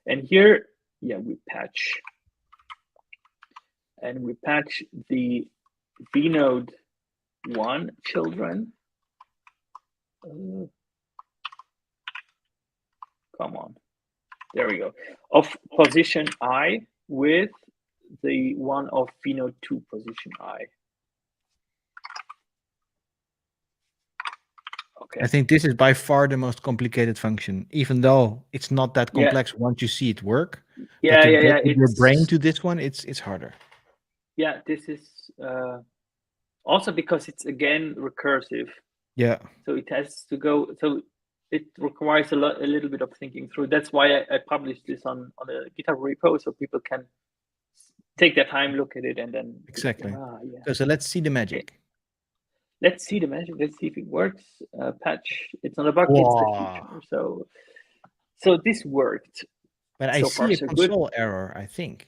And here, yeah, we patch. And we patch the vnode 1 children. Come on. There we go. Of position I with the one of vnode 2 position I. Okay. I think this is by far the most complicated function, even though it's not that complex once you see it work. Yeah, but to yeah. get your brain to this one, it's harder. Yeah, this is also because it's again recursive. Yeah. So it has to go. So it requires a little bit of thinking through. That's why I published this on a GitHub repo, so people can take their time, look at it, and then exactly. Yeah. So let's see the magic. Okay. Let's see the magic. Let's see if it works. Patch. It's not a bug. It's the feature. So this worked. But I see a console error, I think.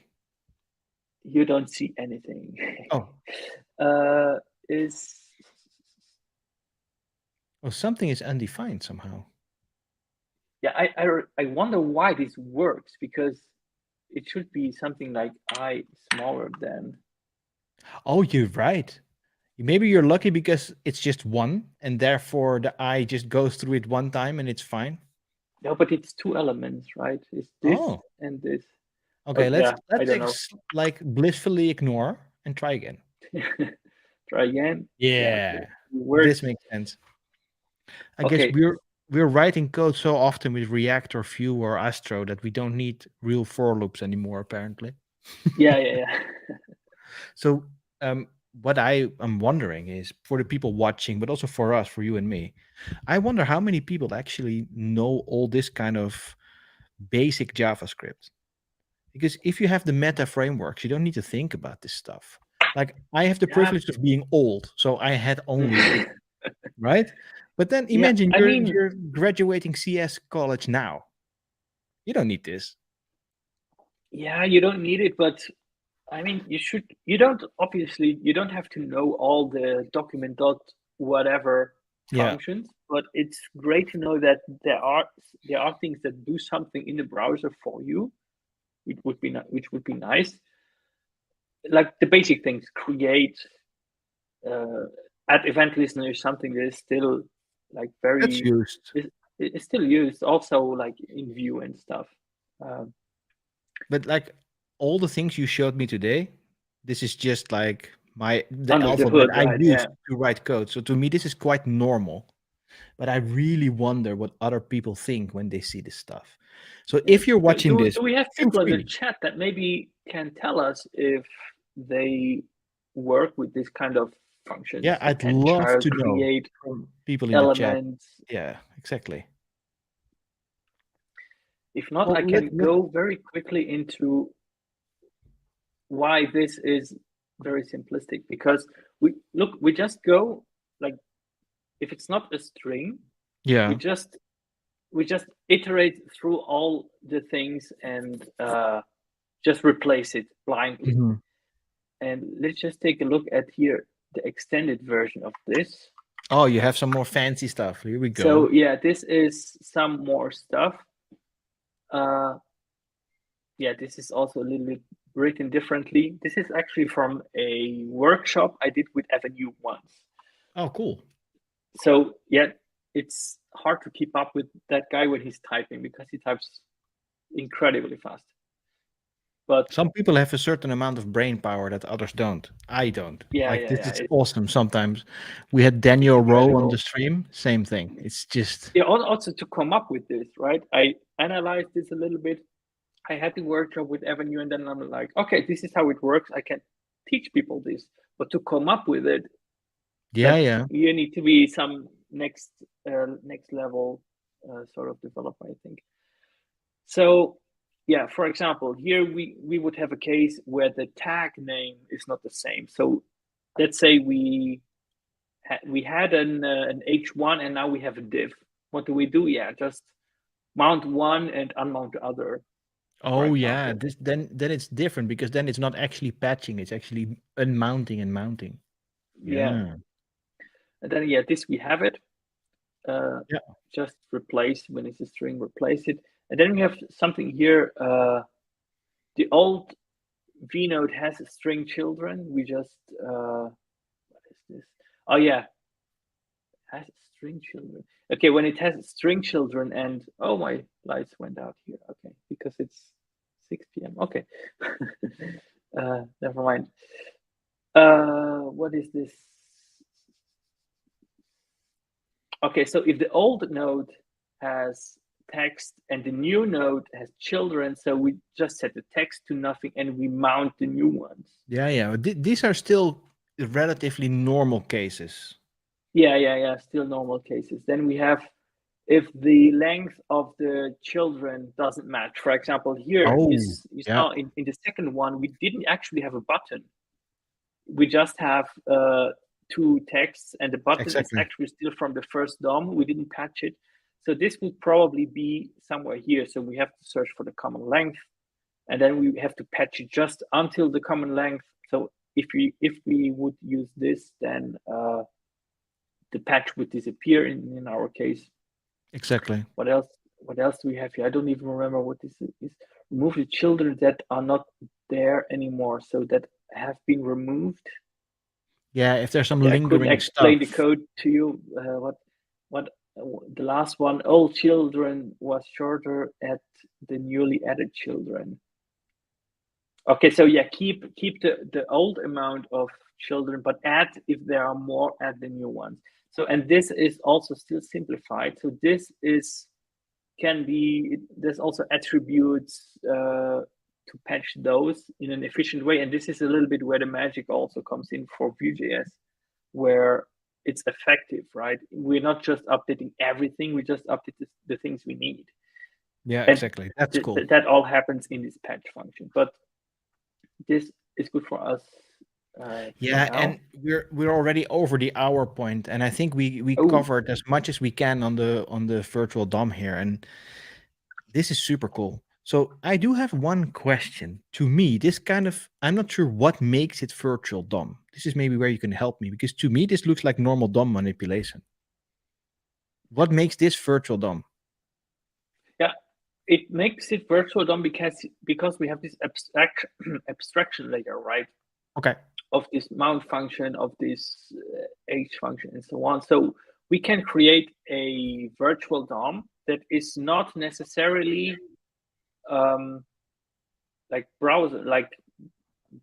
You don't see anything. Oh. Something is undefined somehow. Yeah, I wonder why this works, because it should be something like I smaller than. Oh, you're right. Maybe you're lucky because it's just one, and therefore the I just goes through it one time and it's fine. No, but it's 2 elements, right? It's this and this. Okay, let's like blissfully ignore and try again. Try again. Yeah, this makes sense. I guess we're writing code so often with React or Vue or Astro that we don't need real for loops anymore, apparently. Yeah. So what I am wondering is, for the people watching, but also for us, for you and me, I wonder how many people actually know all this kind of basic JavaScript. Because if you have the meta frameworks, you don't need to think about this stuff. Like, I have the privilege of being old, so I had only right? But then imagine you're graduating CS college now. You don't need this. Yeah, you don't need it, but I mean, you don't have to know all the document dot whatever functions, but it's great to know that there are things that do something in the browser for you, which would be nice. Like the basic things, create, add event listener is something that is still like very. That's used. It's still used also, like in Vue and stuff. But like all the things you showed me today, this is just like the alphabet I use to write code. So to me, this is quite normal. But I really wonder what other people think when they see this stuff. So if you're watching this, do we have people in the chat that maybe can tell us if they work with this kind of functions? Yeah, I'd love to know from people in the chat. Yeah, exactly. If not, Well, I can go very quickly into why this is very simplistic, because we just go like, if it's not a string, yeah. we just iterate through all the things and just replace it blindly. Mhm. And let's just take a look at here the extended version of this. Oh, you have some more fancy stuff. Here we go. So yeah, this is some more stuff. Yeah, this is also a little bit written differently. This is actually from a workshop I did with Avenue once. Oh, cool. So yeah, it's hard to keep up with that guy when he's typing, because he types incredibly fast. But some people have a certain amount of brain power that others don't. I don't. yeah, Like, this is it's awesome. Sometimes we had Daniel Rowe on the incredible. stream. Same thing. It's just Yeah, also to come up with this, right? I analyzed this a little bit. I had the workshop with Avenue, and then I'm like, okay, this is how it works. I can teach people this, but to come up with it, yeah, like, yeah. you need to be some next level sort of developer, I think. So yeah, for example, here we would have a case where the tag name is not the same. So let's say we had an h1 and now we have a div. What do we do? Yeah, just mount one and unmount the other. Oh yeah. This then it's different, because then it's not actually patching. It's actually unmounting and mounting. Yeah, Yeah. and then yeah, this we have it. Yeah. Just replace when it's a string, replace it, and then we have something here. The old V node has string children. We just what is this? Oh yeah, has string children. Okay, when it has string children, and oh, my lights went out here. Okay, because it's 6 p.m. Okay, never mind. What is this? Okay, so if the old node has text and the new node has children, so we just set the text to nothing and we mount the new ones. Yeah, yeah. These are still relatively normal cases. Yeah, still normal cases. Then we have, if the length of the children doesn't match. For example, here you Oh, yeah. saw in the second one, we didn't actually have a button. We just have two texts, and the button is Exactly. actually still from the first DOM. We didn't patch it. So this would probably be somewhere here. So we have to search for the common length, and then we have to patch it just until the common length. So if we would use this, then the patch would disappear in our case. Exactly. What else do we have here? I don't even remember what this is. Remove the children that are not there anymore, so that have been removed. Yeah, if there's some Okay, I couldn't lingering explain the stuff. code to you. What the last one? All children was shorter at the newly added children. Okay, so yeah, keep the old amount of children, but add, if there are more, add the new ones. So, and this is also still simplified. So this is there's also attributes to patch those in an efficient way, and this is a little bit where the magic also comes in for Vue.js, where it's effective, right? We're not just updating everything; we just update the things we need. Yeah, And exactly. That's cool. that all happens in this patch function. But this is good for us. Yeah, now. and we're already over the hour point, and I think we Oh, covered as much as we can on the virtual DOM here, and this is super cool. So I do have one question. To me, this kind of, I'm not sure what makes it virtual DOM. This is maybe where you can help me, because to me this looks like normal DOM manipulation. What makes this virtual DOM? yeah, it makes it virtual DOM because we have this abstraction layer, right? Okay. Of this mount function, of this h function, and so on. So we can create a virtual DOM that is not necessarily like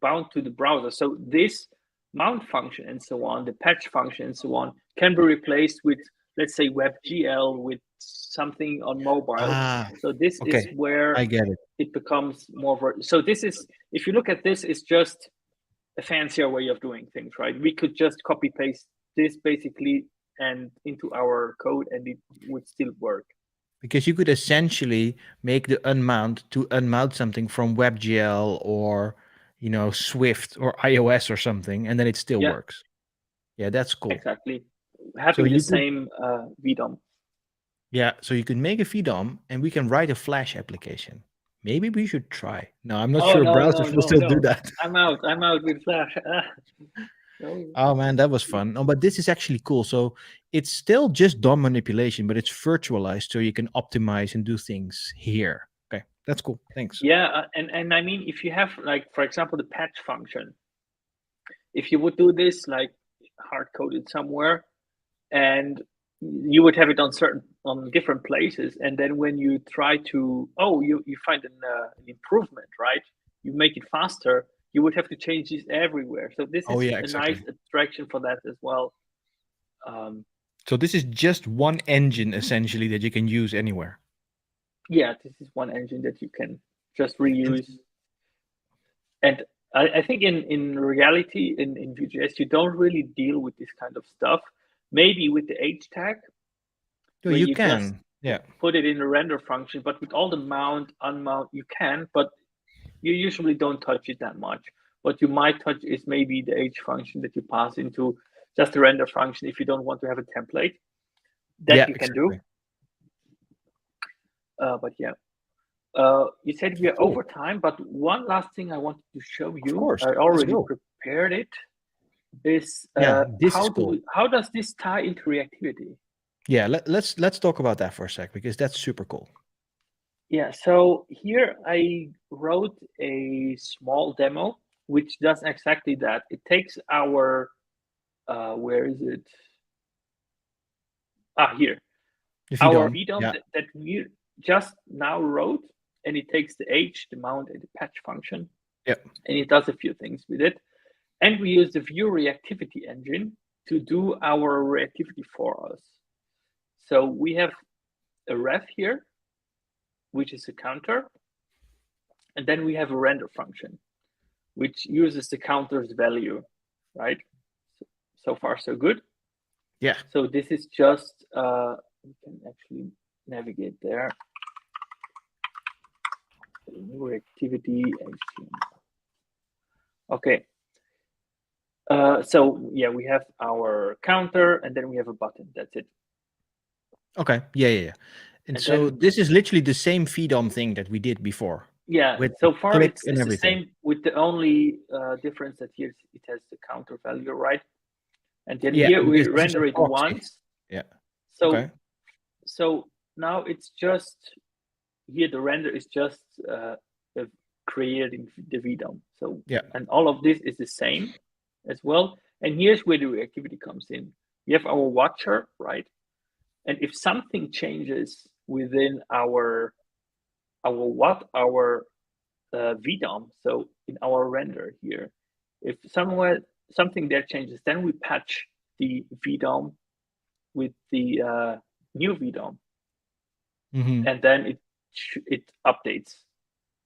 bound to the browser. So this mount function and so on, the patch function and so on, can be replaced with, let's say, WebGL, with something on mobile. So this Okay. is where I get it. it becomes more. So this is, if you look at this, it's just a fancier way of doing things, right? We could just copy paste this basically and into our code, and it would still work. Because you could essentially make the unmount to unmount something from WebGL or Swift or iOS or something, and then it still Yeah, works. Yeah, that's cool. exactly. So Having the you could, same VDOM. yeah, so you could make a VDOM and we can write a Flash application. Maybe we should try. No, I'm not Oh sure no, no, browsers will no, still do no. that. I'm out. I'm out with Flash. No. Oh man, that was fun. No, but this is actually cool. So it's still just DOM manipulation, but it's virtualized so you can optimize and do things here. Okay, that's cool. Thanks. Yeah, and I mean, if you have like, for example, the patch function, if you would do this like hard coded somewhere, and you would have it on different places, and then when you try to you find an improvement, right? You make it faster. You would have to change this everywhere. So this Oh is yeah, a nice exactly. abstraction for that as well. Um, So this is just one engine essentially that you can use anywhere. yeah, this is one engine that you can just And reuse. And I think in reality in Vue.js you don't really deal with this kind of stuff. Maybe with the H tag, so where you you just can, yeah. put it in the render function, but with all the mount, unmount, you can, but you usually don't touch it that much. What you might touch is maybe the H function that you pass into just the render function if you don't want to have a template. That Yeah, you can do. exactly. But yeah, you said we are Cool. over time, but one last thing I wanted to show Of you, course. I Let's already go. prepared it, is Yeah, this is cool. how does this tie into reactivity? Yeah, let's talk about that for a sec because that's super cool. Yeah, so here I wrote a small demo which does exactly that. It takes our where is it? Here. If you Our don't, VDOM yeah, that we just now wrote, and it takes the H, the mount, and the patch function, yeah, and it does a few things with it. And we use the Vue reactivity engine to do our reactivity for us. So we have a ref here, which is a counter, and then we have a render function, which uses the counter's value, right? So far, so good. yeah. So this is just, we can actually navigate there. Reactivity, HTML. Okay. So yeah, we have our counter, and then we have a button. That's it. Okay, yeah. And so then this is literally the same VDOM thing that we did before yeah, with so far click it's and the everything. same, with the only difference that here it has the counter value, right? And then Yeah, here we because this is a render it proxy. once. Yeah. So Okay. so now it's just here the render is just creating the VDOM. So Yeah. and all of this is the same as well. And here's where the reactivity comes in. We have our watcher, right? And if something changes within our VDOM, so in our render here, if something there changes, then we patch the VDOM with the new VDOM, Mm-hmm. and then it updates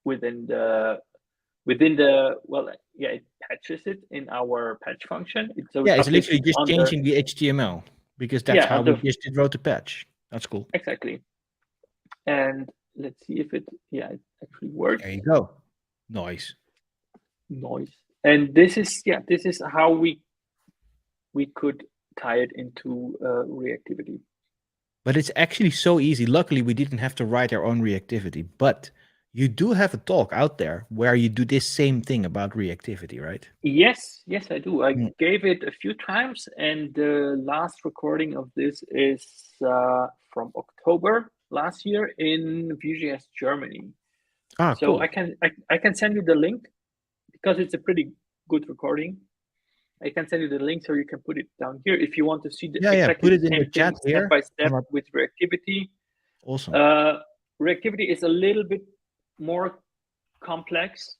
within the it patches it in our patch function. So it Yeah, it's updates literally it just under changing the HTML because that's how we just wrote the patch. That's cool. exactly. And let's see if it actually works. There you go. Nice. Noise. And this is how we could tie it into reactivity. But it's actually so easy. Luckily, we didn't have to write our own reactivity. But you do have a talk out there where you do this same thing about reactivity, right? Yes, I do. I Mm. gave it a few times, and the last recording of this is from October last year in Vue.js Germany. Ah, So cool. I can send you the link because it's a pretty good recording. I can send you the link so you can put it down here if you want to see Yeah. exactly Put the it in the same chat thing step here. by step with reactivity. Awesome. Reactivity is a little bit more complex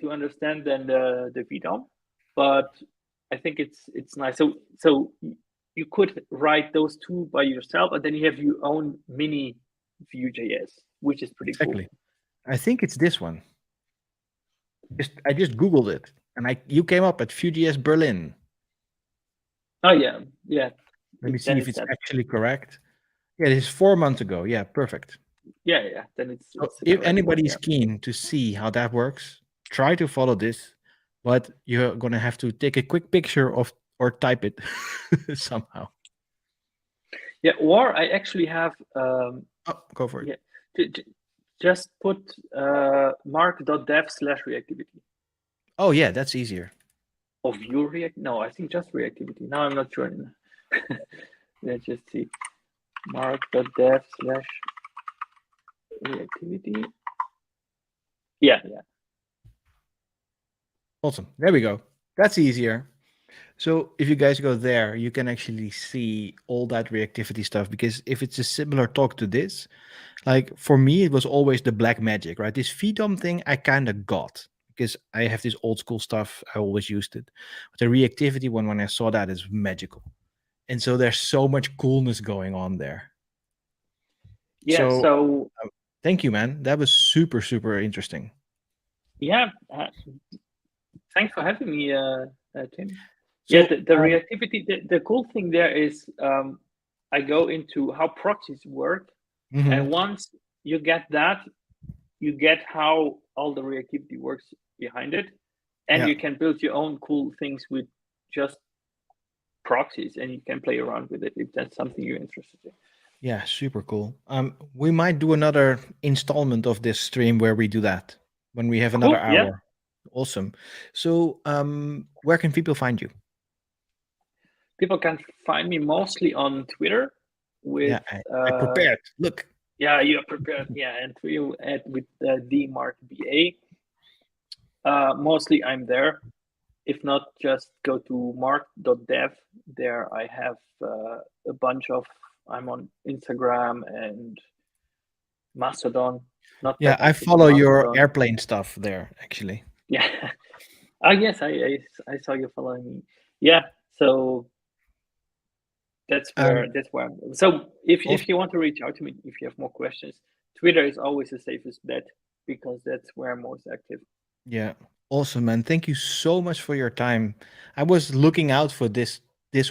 to understand than the VDOM, but I think it's nice. So you could write those two by yourself, and then you have your own mini Vue.js, which is pretty Exactly. cool. I think it's this one. I just Googled it, and you came up at Vue.js Berlin. Oh yeah. Let me see Then if it's it's that. actually correct. Yeah, this is 4 months ago. Yeah, perfect. Yeah. Then So it's if already one anybody's year. keen to see how that works, try to follow this, but you're gonna have to take a quick picture of or type it somehow. Yeah, or I actually have Oh, go for it. yeah, just put mark.dev/reactivity. Oh yeah, that's easier. Of view react? No, I think just reactivity. Now I'm not sure. Let's just see. Mark.dev/reactivity. Yeah. Awesome. There we go. That's easier. So if you guys go there, you can actually see all that reactivity stuff, because if it's a similar talk to this, like for me, it was always the black magic, right? This VDOM thing I kind of got because I have this old school stuff. I always used it. But the reactivity one, when I saw that, is magical. And so there's so much coolness going on there. Yeah. So So thank you, man. That was super, super interesting. yeah, thanks for having me, Tim. Yeah, So the reactivity. The cool thing there is I go into how proxies work, and once you get that, you get how all the reactivity works behind it, and yeah. you can build your own cool things with just proxies, and you can play around with it if that's something you're interested in. Yeah, super cool. We might do another installment of this stream where we do that when we have another Cool. Yeah. hour. Awesome. So, where can people find you? People can find me mostly on Twitter with Yeah, I prepared. Look. yeah, you're prepared. Yeah, and you add with DMarcBA. Mostly I'm there. If not, just go to mark.dev. There I have a bunch of. I'm on Instagram and Mastodon. Not Yeah, that I active on follow your Mastodon. airplane stuff there, actually. Yeah. Oh yes, I saw you following me. Yeah. So that's Um, where I'm. So if awesome. you want to reach out to me, if you have more questions, Twitter is always the safest bet because that's where I'm most active. Yeah, awesome, man. Thank you so much for your time. I was looking out for this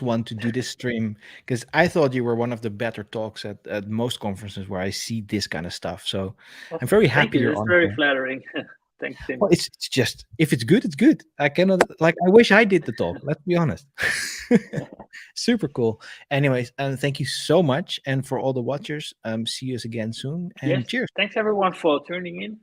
one to do this stream because I thought you were one of the better talks at most conferences where I see this kind of stuff. So I'm Awesome. very Thank happy you. you're That's on very here. flattering. Thanks, Tim. Well, it's just if it's good, it's good. I cannot like I wish I did the talk. Let's be honest. Super cool. Anyways, thank you so much, and for all the watchers, see you again soon, Yes. and cheers. Thanks everyone for tuning in.